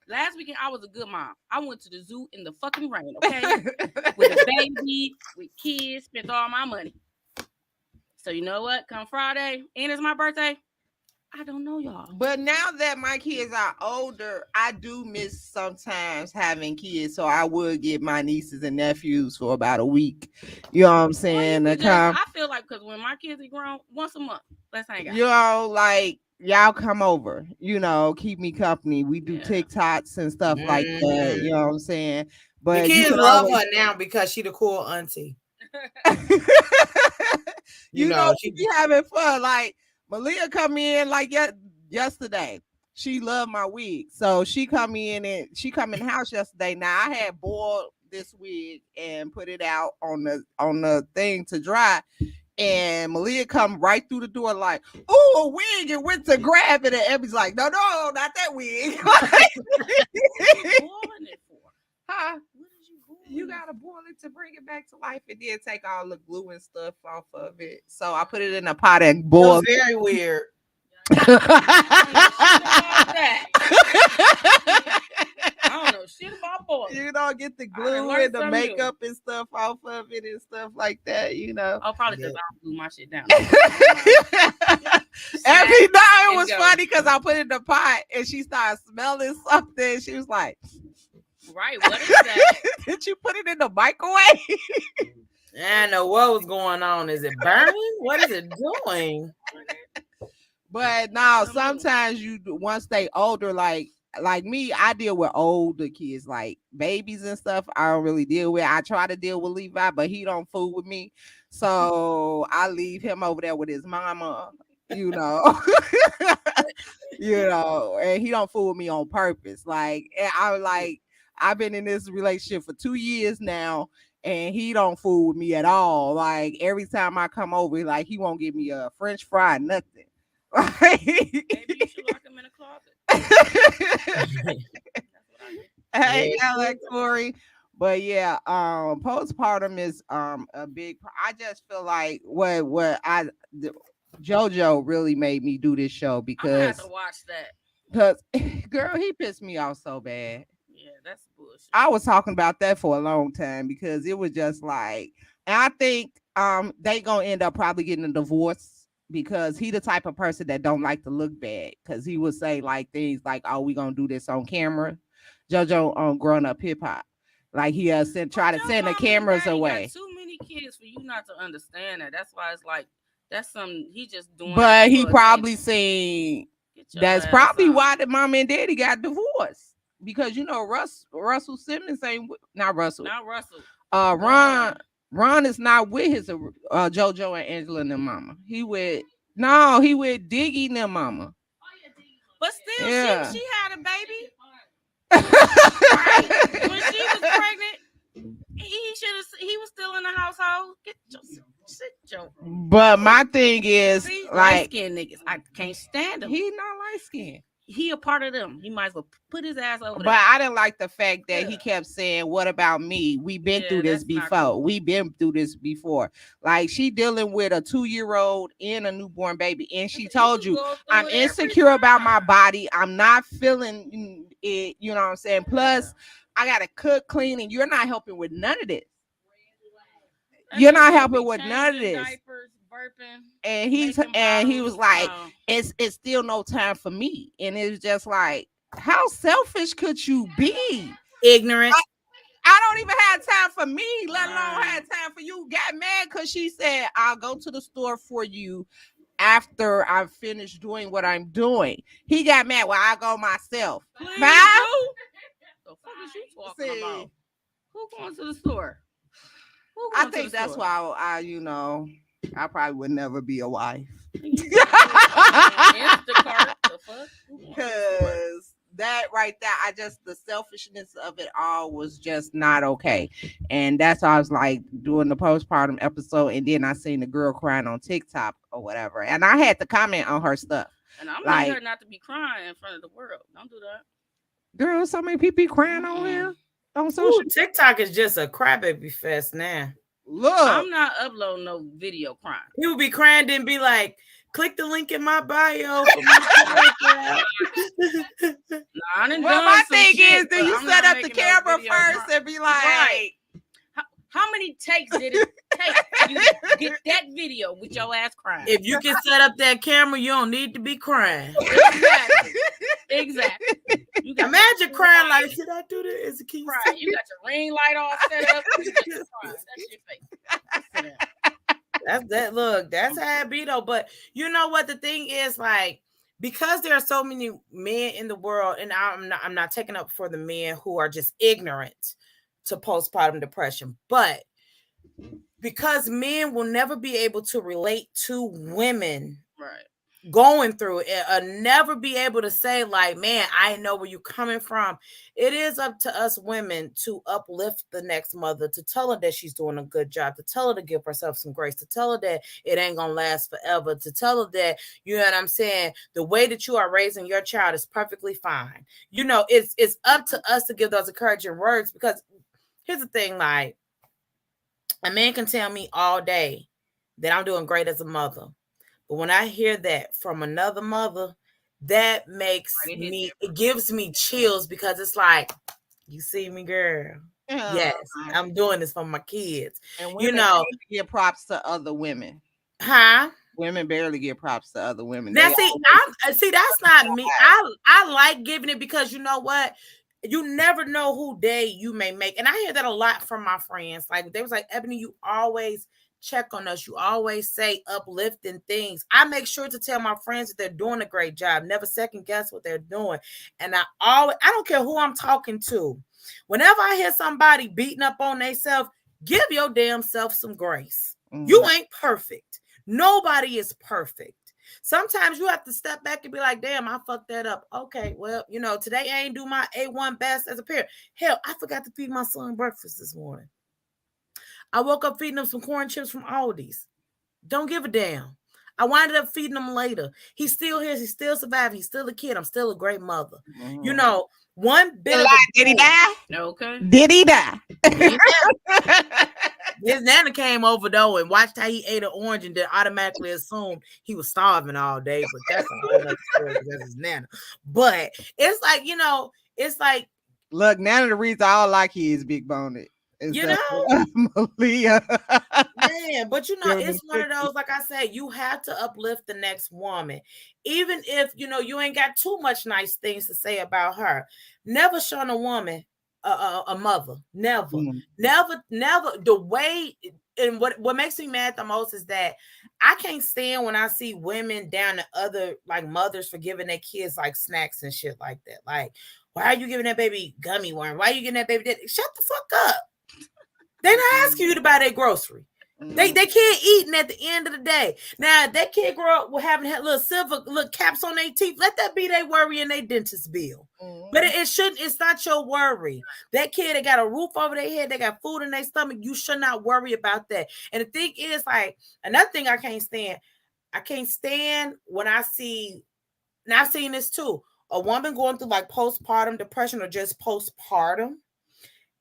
S5: Last weekend I was a good mom. I went to the zoo in the fucking rain, okay? With a baby, with kids, spent all my money. So you know what? Come Friday, and it's my birthday. I don't know y'all.
S3: But now that my kids are older, I do miss sometimes having kids. So I would get my nieces and nephews for about a week. You know what I'm saying?
S5: I feel like because when my kids are grown, once a month, let's hang out.
S3: You know, like y'all come over, you know, keep me company. We do TikToks and stuff like that. You know what I'm saying? But
S1: the kids love her now because she the cool auntie.
S3: you know, she be having fun. Like Malia come in like yesterday. she loved my wig. So she come in the house yesterday. Now I had boiled this wig and put it out on the thing to dry. And Malia come right through the door like, "Oh, a wig!" and went to grab it, and Abby's like, "No, not that wig." Huh? You gotta boil it to bring it back to life. It did take all the glue and stuff off of it, so I put it in a pot and
S1: It was
S3: boiled.
S1: very weird.
S5: I don't know shit about boiling.
S3: You know, get the glue and the makeup and stuff off of it and stuff like that. You know.
S5: Oh, probably because I don't glue my shit down.
S3: Every night it was funny because I put it in the pot and she started smelling something. She was like,
S5: "Right, what is that?
S3: Did you put it in the microwave?"
S1: I know what was going on. Is it burning? What is it doing?
S3: But now sometimes once they older, like me, I deal with older kids, like babies and stuff. I don't really deal with. I try to deal with Levi, but he don't fool with me. So I leave him over there with his mama, you know. You know, and he don't fool with me on purpose. Like I've been in this relationship for 2 years now, and he don't fool with me at all. Like every time I come over, like he won't give me a French fry, nothing.
S5: Maybe you should lock him in a closet.
S3: Hey, Alex, Corey. But yeah, postpartum is a big. I just feel like JoJo really made me do this show because
S5: I'm gonna have to watch that.
S3: Because girl, he pissed me off so bad.
S5: Yeah, that's bullshit.
S3: I was talking about that for a long time because it was just like, and I think they gonna end up probably getting a divorce because he the type of person that don't like to look bad, because he would say like things like, "Oh, we gonna do this on camera." JoJo on Growing Up Hip Hop, like he try to send the cameras away.
S5: Got too many kids for you not to understand that. That's why it's like that's something he just doing.
S3: But he probably seen that's probably why the mom and daddy got divorced, because you know Russell Simmons ain't not Russell. Ron is not with his JoJo and Angela and their mama. He with Diggy and their mama.
S5: But still, yeah. she had a baby. Right. When she was pregnant, he was still in the household.
S3: But my thing is, like,
S5: light-skinned niggas, I can't stand him.
S3: He not light-skinned.
S5: He a part of them. He might as well put his ass over there.
S3: But I didn't like the fact that he kept saying, "What about me? We've been through this before. Cool. We've been through this before." Like, she dealing with a 2-year-old and a newborn baby, and she told you, "I'm insecure about my body. I'm not feeling it." You know what I'm saying? Plus, I gotta cook, clean, and you're not helping with none of this. You're not helping with none of this.
S5: Diapers, burping,
S3: and he was like, it's still no time for me. And it's just like, how selfish could you be?
S1: Ignorant.
S3: I don't even have time for me, let alone have time for you. Got mad because she said, "I'll go to the store for you after I've finished doing what I'm doing." He got mad. "Well, I'll go myself."
S5: The fuck is you talking about? Who going to the store?
S3: I think that's why I probably would never be a wife. Because that right there, the selfishness of it all was just not okay. And that's why I was like doing the postpartum episode, and then I seen the girl crying on TikTok or whatever. And I had to comment on her stuff.
S5: And I'm like, her not to be crying in front of the world. Don't do that.
S3: Girl, so many people crying on here. On social.
S1: TikTok is just a crybaby fest now.
S3: Look,
S5: I'm not uploading no video crying.
S1: People be crying and be like, "Click the link in my bio."
S3: My thing is, do you set up the camera first and be like,
S5: right. How many takes did it take for you to get that video with your ass crying?
S1: If you can set up that camera, you don't need to be crying.
S5: Exactly.
S1: Imagine crying like, "Should I do this?"
S5: You got your ring light all set up. You just crying. That's your face.
S1: Look, that's how it be though. But you know what the thing is, like, because there are so many men in the world, and I'm not taking up for the men who are just ignorant to postpartum depression, but because men will never be able to relate to women,
S5: right?
S1: going through it, never be able to say like, man, I know where you're coming from. It is up to us women to uplift the next mother, to tell her that she's doing a good job, to tell her to give herself some grace, to tell her that it ain't gonna last forever, to tell her that, you know what I'm saying, the way that you are raising your child is perfectly fine. You know, it's up to us to give those encouraging words, because here's the thing, like, a man can tell me all day that I'm doing great as a mother, but when I hear that from another mother, that makes me, it gives me chills, because it's like, you see me, girl. Yes, I'm doing this for my kids.
S3: And
S1: you know,
S3: give props to other women.
S1: Huh?
S3: Women barely give props to other women.
S1: Now, see, that's not me. I like giving it, because you know what? You never know who day you may make. And I hear that a lot from my friends. Like, they was like, Ebony, you always check on us. You always say uplifting things. I make sure to tell my friends that they're doing a great job. Never second guess what they're doing. And I don't care who I'm talking to. Whenever I hear somebody beating up on themselves, give your damn self some grace. You ain't perfect. Nobody is perfect. Sometimes you have to step back and be like, damn, I fucked that up. Okay, well, you know, today I ain't do my A1 best as a parent. Hell, I forgot to feed my son breakfast this morning. I woke up feeding him some corn chips from Aldi's. Don't give a damn. I winded up feeding him later. He's still here. He's still surviving. He's still a kid. I'm still a great mother. You know, one bit of
S3: did he die?
S5: Okay.
S3: Did he die?
S1: His nana came over though and watched how he ate an orange and then automatically assumed he was starving all day. But that's a whole other story, because that's his nana. But it's like, you know, it's like,
S3: look, nana the reason I don't like he is big boned.
S1: You know,
S3: Malia.
S1: Yeah, but you know, it's one of those, like I said, you have to uplift the next woman. Even if, you know, you ain't got too much nice things to say about her. Never shun a woman, a mother. Never, never. The way, and what makes me mad the most is that I can't stand when I see women down to other, like, mothers for giving their kids, like, snacks and shit like that. Like, why are you giving that baby gummy worm? Why are you giving that baby that? Shut the fuck up. They're not asking you to buy their grocery. They can't eat, and at the end of the day, now that kid grow up with having little silver little caps on their teeth, let that be their worry and their dentist bill. But it shouldn't. It's not your worry. That kid, they got a roof over their head, they got food in their stomach. You should not worry about that. And the thing is, like, another thing I can't stand when I see, and I've seen this too, a woman going through like postpartum depression or just postpartum,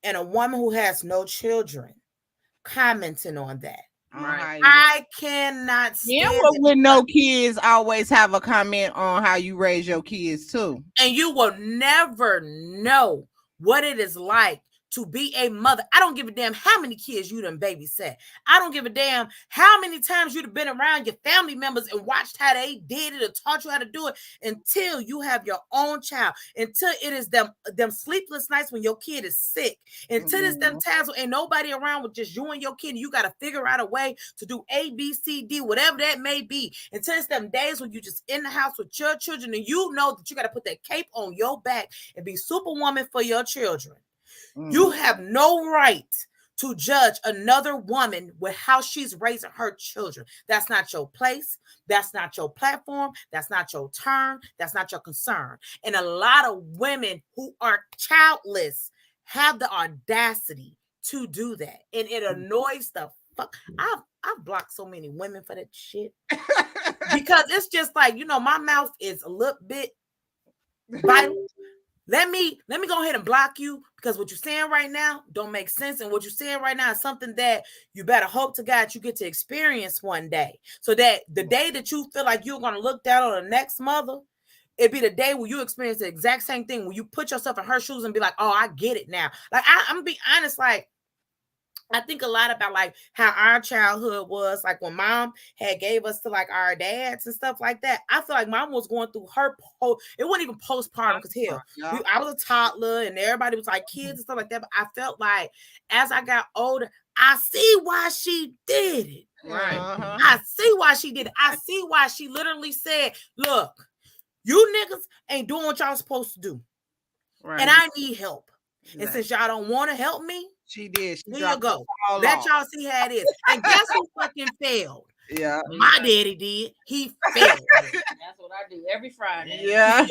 S1: and a woman who has no children commenting on that.
S5: Right.
S1: I cannot stand it.
S3: With no kids always have a comment on how you raise your kids too.
S1: And you will never know what it is like to be a mother. I don't give a damn how many kids you done babysat. I don't give a damn how many times you've been around your family members and watched how they did it or taught you how to do it, until you have your own child, until it is them sleepless nights when your kid is sick, until it's them times when ain't nobody around with just you and your kid, and you got to figure out a way to do A, B, C, D, whatever that may be, until it's them days when you just in the house with your children and you know that you got to put that cape on your back and be superwoman for your children. You have no right to judge another woman with how she's raising her children. That's not your place. That's not your platform. That's not your turn. That's not your concern. And a lot of women who are childless have the audacity to do that. And it annoys the fuck. I've blocked so many women for that shit. Because it's just like, you know, my mouth is a little bit vital. Let me go ahead and block you, because what you're saying right now don't make sense. And what you're saying right now is something that you better hope to God you get to experience one day. So that the day that you feel like you're going to look down on the next mother, it'd be the day where you experience the exact same thing, when you put yourself in her shoes and be like, oh, I get it now. Like, I'm going to be honest, like, I think a lot about like how our childhood was, like when mom had gave us to like our dads and stuff like that. I feel like mom was going through her it wasn't even postpartum, because hell, I was a toddler and everybody was like kids and stuff like that. But I felt like as I got older, I see why she did it.
S5: Right.
S1: I see why she did it. I see why she literally said, look, you niggas ain't doing what y'all supposed to do. Right. And I need help. Exactly. And since y'all don't want to help me,
S3: she did.
S1: Here you go. Let y'all see how it is. And guess who fucking failed?
S3: Yeah.
S1: My daddy did. He failed.
S5: That's what I do every Friday.
S3: Yeah.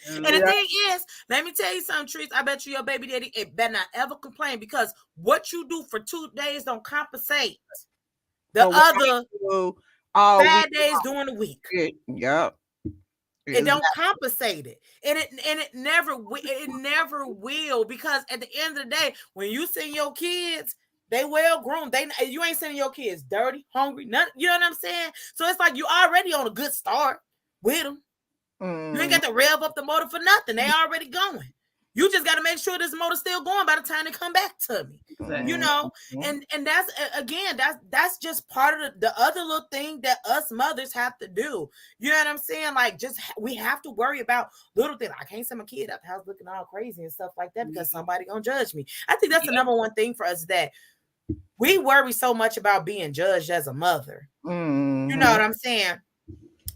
S1: And the thing is, let me tell you something, Trees. I bet you your baby daddy it better not ever complain, because what you do for 2 days don't compensate the other 5 days during the week.
S3: Yep.
S1: It don't compensate it, and it never will, because at the end of the day, when you send your kids, they well grown. You ain't sending your kids dirty, hungry, nothing. You know what I'm saying? So it's like you already on a good start with them. You ain't got to rev up the motor for nothing. They already going. You just got to make sure this motor's still going by the time they come back to me.
S5: Exactly.
S1: You know, and that's again, that's just part of the other little thing that us mothers have to do. You know what I'm saying? Like, just we have to worry about little things. I can't send my kid out the house looking all crazy and stuff like that because somebody gonna judge me. I think that's the number one thing for us, that we worry so much about being judged as a mother. You know what I'm saying?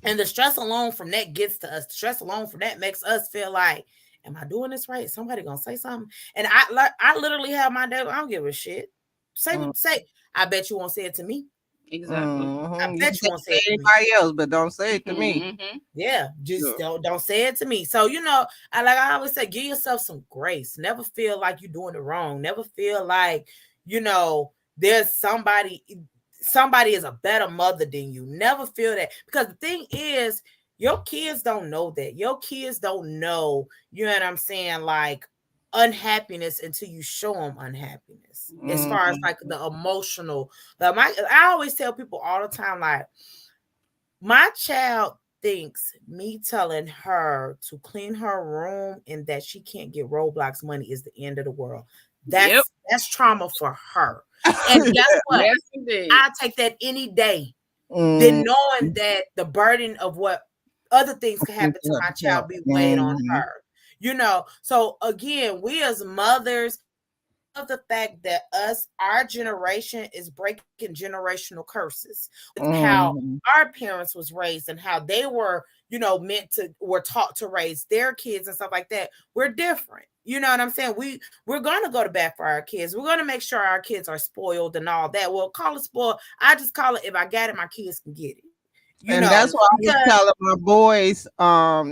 S1: And the stress alone from that gets to us. The stress alone from that makes us feel like, am I doing this right? Somebody gonna say something. And I literally have my dad. I don't give a shit. Say. I bet you won't say it to me.
S5: Exactly.
S1: I bet you won't say it to
S3: anybody else, but don't say it to me.
S1: Yeah, just don't say it to me. So I always say, give yourself some grace. Never feel like you're doing it wrong. Never feel like there's somebody is a better mother than you. Never feel that, because the thing is, your kids don't know that. Your kids don't know, you know what I'm saying, like unhappiness until you show them unhappiness. As far as like the emotional, I always tell people all the time, like, my child thinks me telling her to clean her room and that she can't get Roblox money is the end of the world. That's trauma for her. And guess what?
S5: Yes,
S1: I take that any day than knowing that the burden of what other things could happen to my child be weighed on her. So again, we as mothers, of the fact that our generation is breaking generational curses with how our parents was raised and how they were, were taught to raise their kids and stuff like that. We're different. You know what I'm saying? We're going to go to bat for our kids. We're going to make sure our kids are spoiled and all that. Well, call it spoiled. I just call it, if I got it, my kids can get it.
S3: That's why I was telling my boys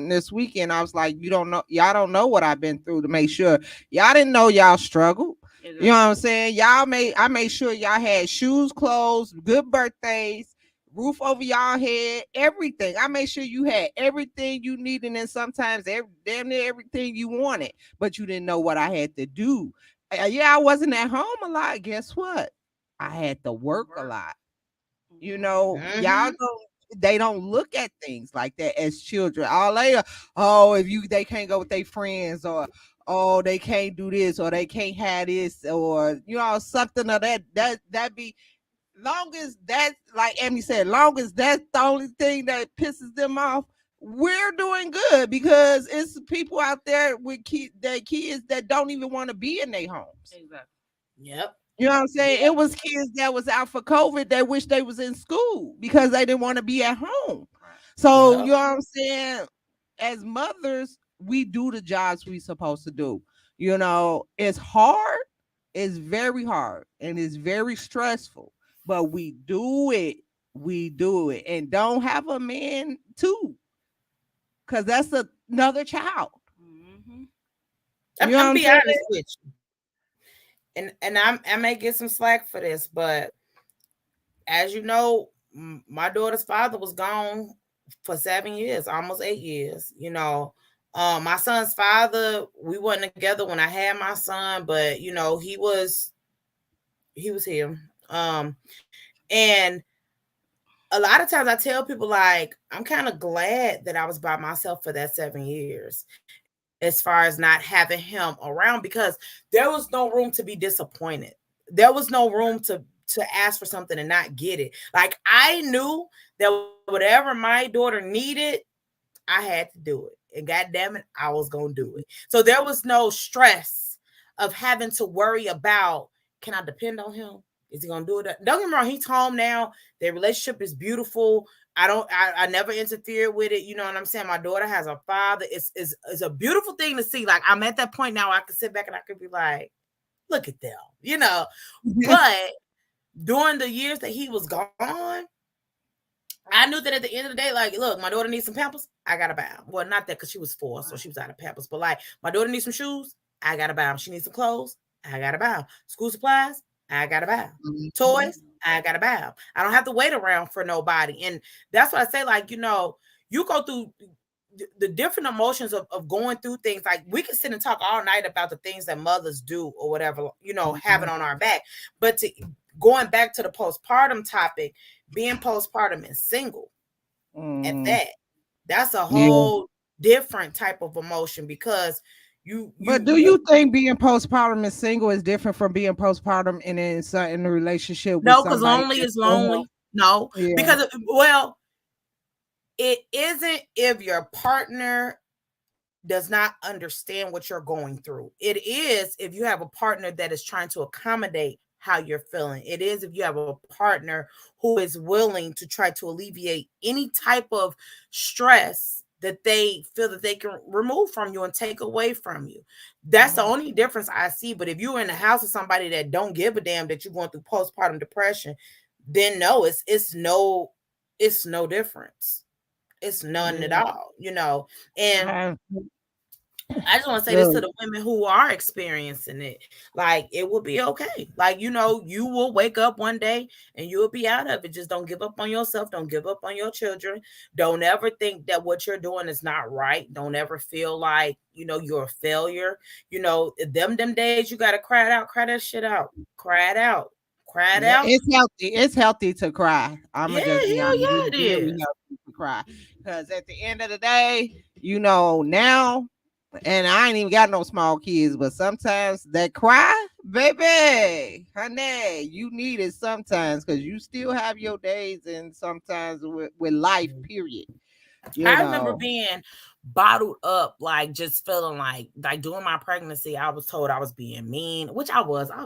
S3: this weekend. I was like, y'all don't know what I've been through to make sure y'all didn't know y'all struggled. You know what I'm saying? I made sure y'all had shoes, clothes, good birthdays, roof over y'all head, everything. I made sure you had everything you needed, and sometimes damn near everything you wanted, but you didn't know what I had to do. I wasn't at home a lot. Guess what? I had to work a lot. Y'all they don't look at things like that as children. They can't go with their friends, or they can't do this, or they can't have this, or something of that be, long as that, like Emmy said, long as that's the only thing that pisses them off, we're doing good, because it's people out there with kids that don't even want to be in their homes.
S5: Exactly.
S1: Yep.
S3: You know what I'm saying? It was kids that was out for COVID that wish they was in school because they didn't want to be at home. So, you know what I'm saying? As mothers, we do the jobs we supposed to do. It's hard. It's very hard. And it's very stressful. But we do it. We do it. And don't have a man too. Because that's another child.
S1: I'm going to be honest with you. And I may get some slack for this, but as you know, my daughter's father was gone for 7 years, almost 8 years. My son's father, we weren't together when I had my son, but he was here. And a lot of times I tell people, like, I'm kind of glad that I was by myself for that 7 years, as far as not having him around, because there was no room to be disappointed. There was no room to ask for something and not get it. Like, I knew that whatever my daughter needed, I had to do it. And God damn it, I was going to do it. So there was no stress of having to worry about, can I depend on him? Is he going to do it? Don't get me wrong, he's home now. Their relationship is beautiful. I never interfered with it. You know what I'm saying? My daughter has a father. It's a beautiful thing to see. Like, I'm at that point now, I can sit back and I could be like, look at them, But during the years that he was gone, I knew that at the end of the day, like, look, my daughter needs some Pampers. I gotta buy them. Well, not that because she was 4, so she was out of Pampers. But like, my daughter needs some shoes. I gotta buy them. She needs some clothes. I gotta buy them. School supplies. I gotta buy them. Toys. I gotta buy them. I don't have to wait around for nobody. And that's what I say. Like, you go through the different emotions of going through things. Like, we can sit and talk all night about the things that mothers do or whatever, having on our back. But going back to the postpartum topic, being postpartum and single at that's a whole different type of emotion, because
S3: but do you think being postpartum and single is different from being postpartum and in a relationship?
S1: No, because lonely is lonely. No, because it isn't if your partner does not understand what you're going through. It is if you have a partner that is trying to accommodate how you're feeling. It is if you have a partner who is willing to try to alleviate any type of stress that they feel that they can remove from you and take away from you. That's the only difference I see. But if you're in the house with somebody that don't give a damn that you're going through postpartum depression, then no, it's no difference. It's none at all, and I just want to say this to the women who are experiencing it. Like, it will be okay. Like, you will wake up one day and you'll be out of it. Just don't give up on yourself. Don't give up on your children. Don't ever think that what you're doing is not right. Don't ever feel like, you're a failure. Them days you got to cry it out. Cry that shit out. Cry it out. Cry it out.
S3: It's healthy. It's healthy to cry. I'm gonna just be honest.
S1: It is
S3: healthy to cry, because at the end of the day, now, and I ain't even got no small kids, but sometimes that cry, baby, honey, you need it sometimes, because you still have your days and sometimes with life, period.
S1: I remember being bottled up, like just feeling like during my pregnancy, I was told I was being mean, which I was. I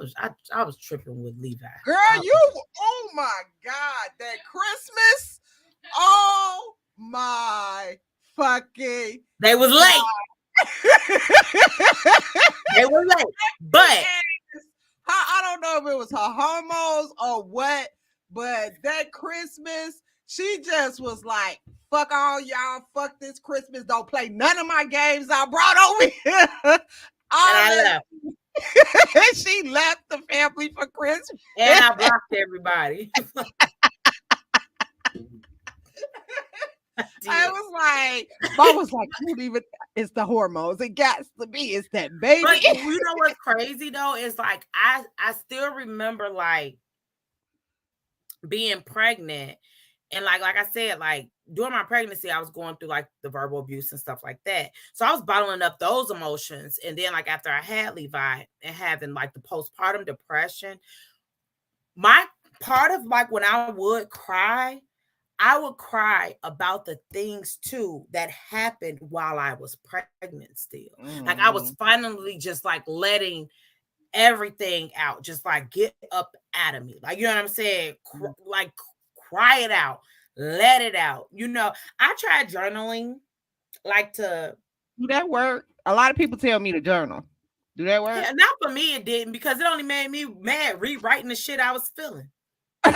S1: was tripping with Levi.
S3: Girl, oh my God, that Christmas, oh my fucking,
S1: they was late. They were late, but
S3: I don't know if it was her hormones or what, but that Christmas, she just was like, fuck all y'all, fuck this Christmas, don't play none of my games I brought over here.
S1: And I
S3: left. She left the family for Christmas.
S1: And I blocked everybody.
S3: I was like, Mom was like, it's the hormones. It got to be. It's that baby.
S1: But you know what's crazy though? Is like I still remember like being pregnant, and like I said, like during my pregnancy, I was going through like the verbal abuse and stuff like that. So I was bottling up those emotions, and then like after I had Levi and having like the postpartum depression, my part of like when I would cry about the things too that happened while I was pregnant still. Like I was finally just like letting everything out, just like get up out of me. Like, you know what I'm saying? Like cry it out, let it out. I tried journaling, like to
S3: do that work. A lot of people tell me to journal. Do that work?
S1: Yeah, not for me, it didn't, because it only made me mad rewriting the shit I was feeling. Like,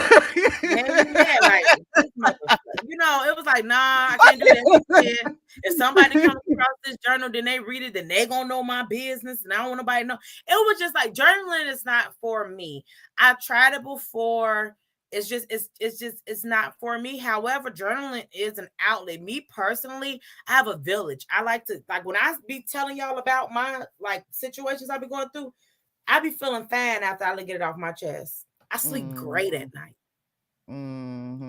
S1: it was like, nah, I can't do that. If somebody comes across this journal, then they read it, then they gonna know my business, and I don't want nobody to know. It was just like, journaling is not for me. I've tried it before. It's not for me. However, journaling is an outlet. Me personally, I have a village. I like to, like, when I be telling y'all about my like situations I be going through, I be feeling fine after I get it off my chest. I sleep great at night.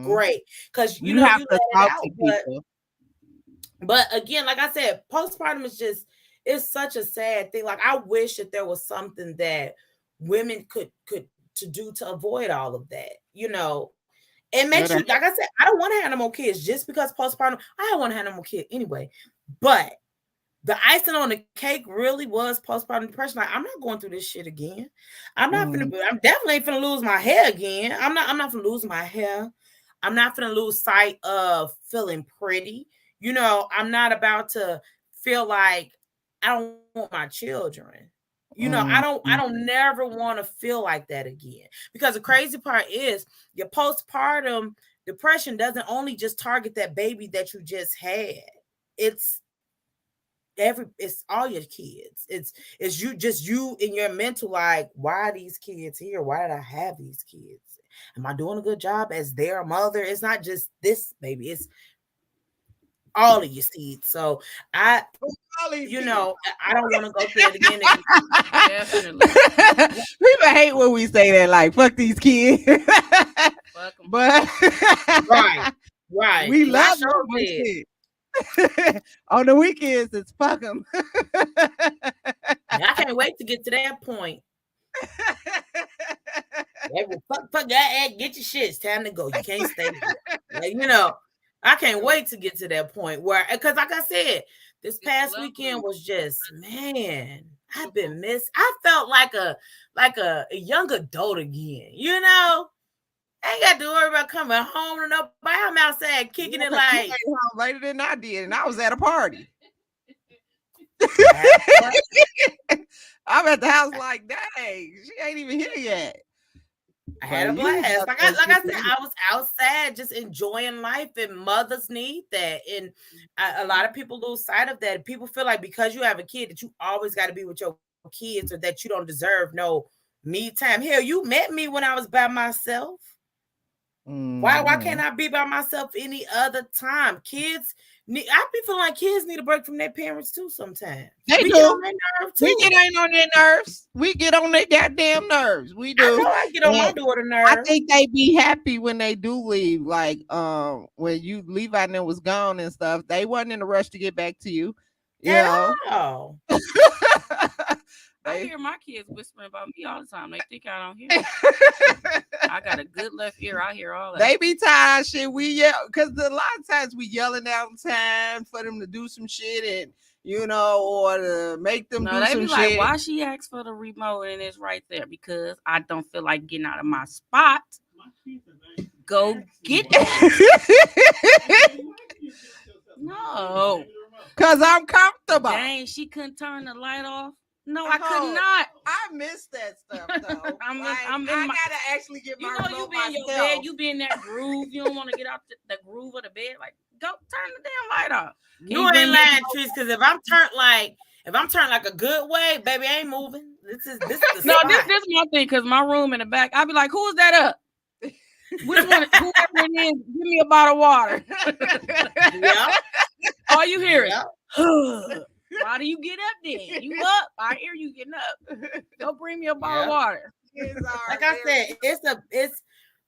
S1: Great. Because you have to talk to people. But again, like I said, postpartum is it's such a sad thing. Like, I wish that there was something that women could to do to avoid all of that. It makes you, like I said, I don't want to have no more kids just because postpartum. I don't want to have no more kids anyway. But the icing on the cake really was postpartum depression. Like, I'm not going through this shit again. I'm definitely ain't finna lose my hair again. I'm not finna lose my hair. I'm not finna lose sight of feeling pretty. I'm not about to feel like I don't want my children. I don't never want to feel like that again. Because the crazy part is your postpartum depression doesn't only just target that baby that you just had. It's all your kids. It's you in your mental, like, why are these kids here? Why did I have these kids? Am I doing a good job as their mother? It's not just this baby, it's all of your seeds. So I don't want to go through it again.
S5: Definitely.
S3: People hate when we say that, like, fuck these kids.
S5: Fuck 'em.
S3: But
S1: right.
S3: we
S1: 'Cause
S3: love
S1: I sure
S3: them.
S1: did.
S3: On the weekends, it's fuck them.
S1: I can't wait to get to that point. Fuck that, get your shit. It's time to go. You can't stay here. Like, I can't wait to get to that point where, because like I said, this past weekend was just, man, I've been missed. I felt like a young adult again, I ain't got to worry about coming home to nobody. I'm outside kicking it like.
S3: You came home later than I did, and I was at a party. I'm at the house like, dang, she ain't even here yet.
S1: I had a blast. Like I said, I was outside just enjoying life, and mothers need that. And a lot of people lose sight of that. People feel like because you have a kid that you always got to be with your kids, or that you don't deserve no me time. Hell, you met me when I was by myself. Why can't I be by myself any other time? Kids I be feeling like kids need a break from their parents too sometimes.
S3: They do.
S1: Get on their nerve too.
S3: We get on their nerves. We get on their goddamn nerves. We do.
S1: I know I get on my daughter nerves.
S3: I think they be happy when they do leave. Like when you Levi and them was gone and stuff, they wasn't in a rush to get back to you.
S1: Oh.
S5: I hear my kids whispering about me all the time. They think I don't hear. I got a good left ear. I hear all that.
S3: They be tired shit. We yell because a lot of times we yelling out time for them to do some shit, and or to make them do some shit.
S5: They be like, why she asked for the remote and it's right there? Because I don't feel like getting out of my spot. Go get that. No.
S3: Because I'm comfortable.
S5: Dang, she couldn't turn the light off. No, I could not.
S3: I miss that stuff though.
S5: I
S3: gotta actually get my remote
S5: you be in your bed, you be in that groove. You don't want to get out the groove of the bed. Like, go turn the damn light off.
S1: You ain't lying, Tris, because if I'm turned like a good way, baby, I ain't moving. This is the
S5: no,
S1: spot.
S5: this is my thing, because my room in the back, I'd be like, who's that up? Which one? Whoever it is, give me a bottle of water.
S1: Yeah.
S5: All you hear is, why do you get up then? You up? I hear you getting up. Go bring me a bottle of water.
S1: Like I said,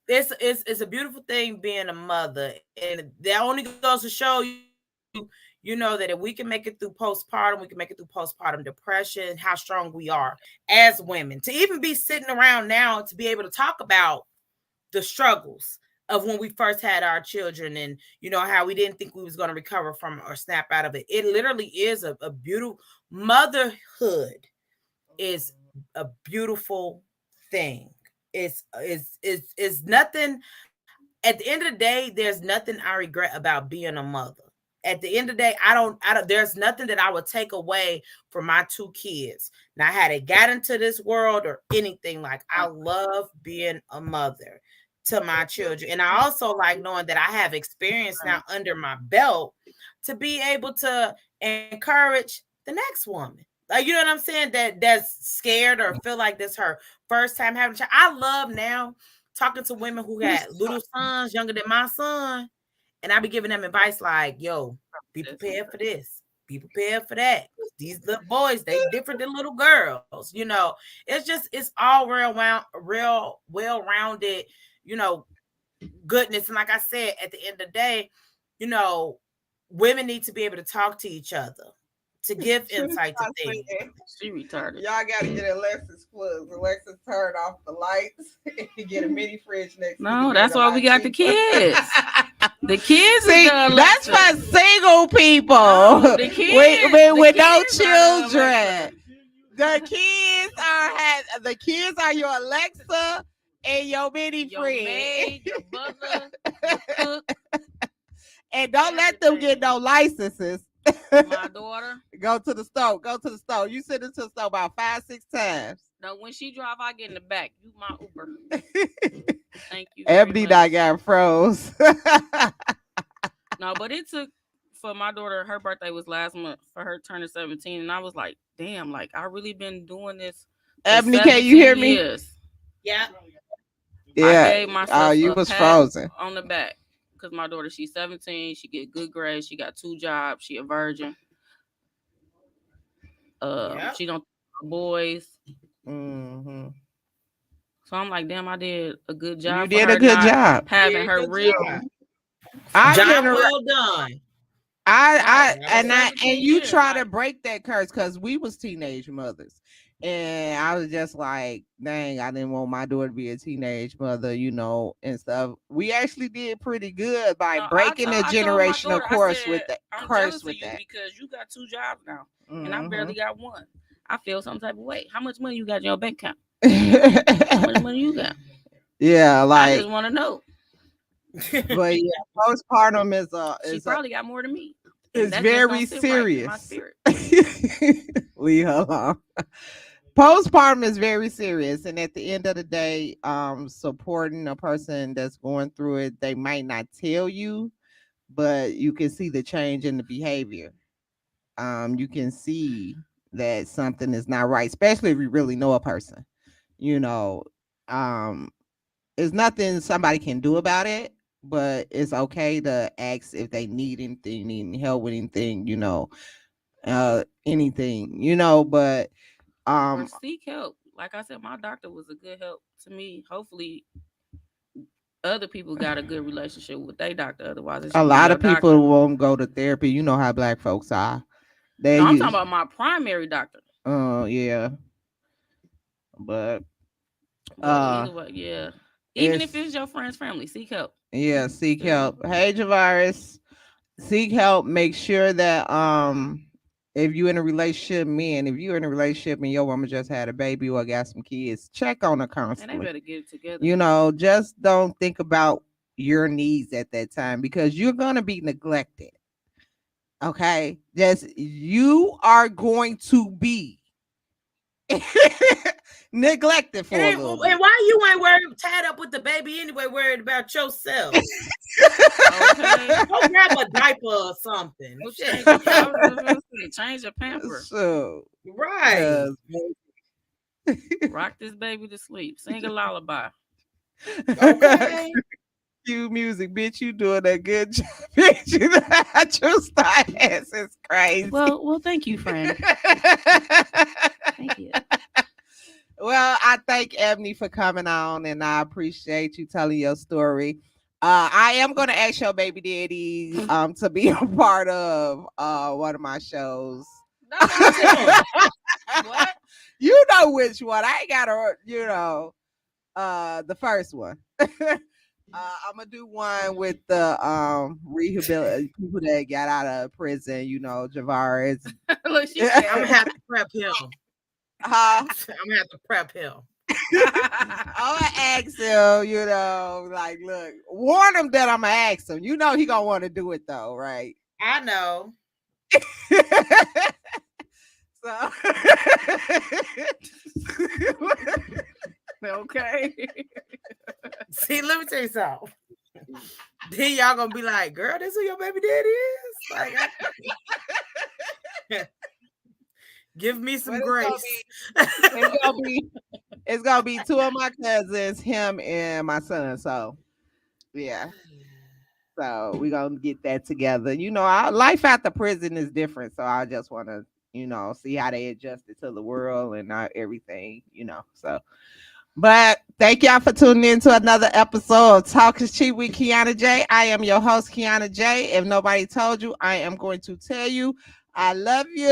S1: it's a beautiful thing being a mother, and that only goes to show you that if we can make it through postpartum, we can make it through postpartum depression, how strong we are as women. To even be sitting around now to be able to talk about the struggles of when we first had our children, and how we didn't think we was going to recover from or snap out of it. It literally is a beautiful motherhood is a beautiful thing. It's nothing. At the end of the day, there's nothing I regret about being a mother. At the end of the day, I don't there's nothing that I would take away from my two kids. Now, had it got into this world or anything, like, I love being a mother to my children. And I also like knowing that I have experience now under my belt to be able to encourage the next woman. Like, you know what I'm saying? That's scared or feel like this her first time having a child. I love now talking to women who had little sons younger than my son. And I be giving them advice like, yo, be prepared for this. Be prepared for that. These little boys, they different than little girls. It's all real well-rounded, goodness. And like I said, at the end of the day, women need to be able to talk to each other, to give insight to things.
S5: She retarded.
S3: Y'all got to get Alexis plugs. Alexis turned off the lights and get a mini fridge next.
S5: No, that's why we got the kids. The kids.
S3: See, that's for single people. No, the kids with no children. The kids are your Alexa and your mini fridge.
S5: Maid, your butler, your cook.
S3: And don't let them get no licenses.
S5: My daughter.
S3: Go to the store. Go to the store. You sit into the store about 5-6 times.
S5: No, when she drive, I get in the back. You my Uber. Thank you.
S3: Ebony
S5: much.
S3: got froze.
S5: No, but it took for my daughter. Her birthday was last month for her turning 17, and I was like, damn, like I really been doing this.
S3: Ebony, can you hear me?
S5: Years.
S1: Yeah.
S3: Yeah.
S5: I gave myself
S3: you was frozen
S5: on the back because my daughter, she's 17. She get good grades. She got 2 jobs. She a virgin. She don't boys.
S3: Mm-hmm.
S5: So I'm like, damn, I did a good job.
S3: You did a good job
S5: having her real.
S1: Job well done.
S3: And you try to break that curse because we was teenage mothers, and I was just like, dang, I didn't want my daughter to be a teenage mother, and stuff. We actually did pretty good by breaking the generational curse with that. Curse with that
S5: because you got 2 jobs now, and I barely got one. I feel some type of way. How much money you got in your bank account? How much money you got?
S3: Yeah, like
S5: I just want to know.
S3: But yeah, postpartum is
S5: probably got more than me.
S3: It's very serious. Leave her alone. Postpartum is very serious, and at the end of the day, supporting a person that's going through it, they might not tell you, but you can see the change in the behavior. You can see that something is not right, especially if you really know a person. There's nothing somebody can do about it, but it's okay to ask if they need anything, need help with anything, anything, but
S5: or seek help. Like I said, my doctor was a good help to me. Hopefully other people got a good relationship with their doctor. Otherwise,
S3: a lot of people won't go to therapy. You know how Black folks are.
S5: I'm talking about my primary doctor.
S3: Oh, yeah. But
S5: anyway, yeah. Even if it's your friend's family, seek help.
S3: Yeah, seek help. Hey, Javaris, seek help. Make sure that if you're in a relationship, if you're in a relationship and your woman just had a baby or got some kids, check on her constantly.
S5: And they better get it together.
S3: Just don't think about your needs at that time because you're gonna be neglected. Okay, you are going to be neglected for a little bit.
S1: And why you ain't worried, tied up with the baby anyway, worried about yourself? Okay. Go grab a diaper or something.
S5: Change your pamper.
S3: So
S1: right.
S5: Rock this baby to sleep. Sing a lullaby.
S1: Okay.
S3: Cue music, bitch. You doing a good job, bitch. Your style is crazy.
S5: Well, thank you, friend. Thank you.
S3: Well, I thank Ebony for coming on, and I appreciate you telling your story. I am going to ask your baby daddy to be a part of one of my shows.
S5: No, what?
S3: You know which one? I ain't got the first one. I'm gonna do one with the rehabilitated people that got out of prison. Javaris.
S1: Look, she said, I'm gonna have to prep him. I'm gonna have to prep him.
S3: I'm gonna ask him, look, warn him that I'm gonna ask him. He gonna want to do it though, right?
S1: I know.
S3: So
S5: okay.
S1: See, let me tell you something. Then y'all gonna be like, girl, this who your baby daddy is? Like, give me some grace.
S3: It's gonna be 2 of my cousins, him and my son. So yeah. So we're gonna get that together. Our life after prison is different. So I just wanna, see how they adjusted to the world and everything, so. But thank y'all for tuning in to another episode of Talk is Cheap with Kianna J. I am your host, Kianna J. If nobody told you, I am going to tell you, I love you.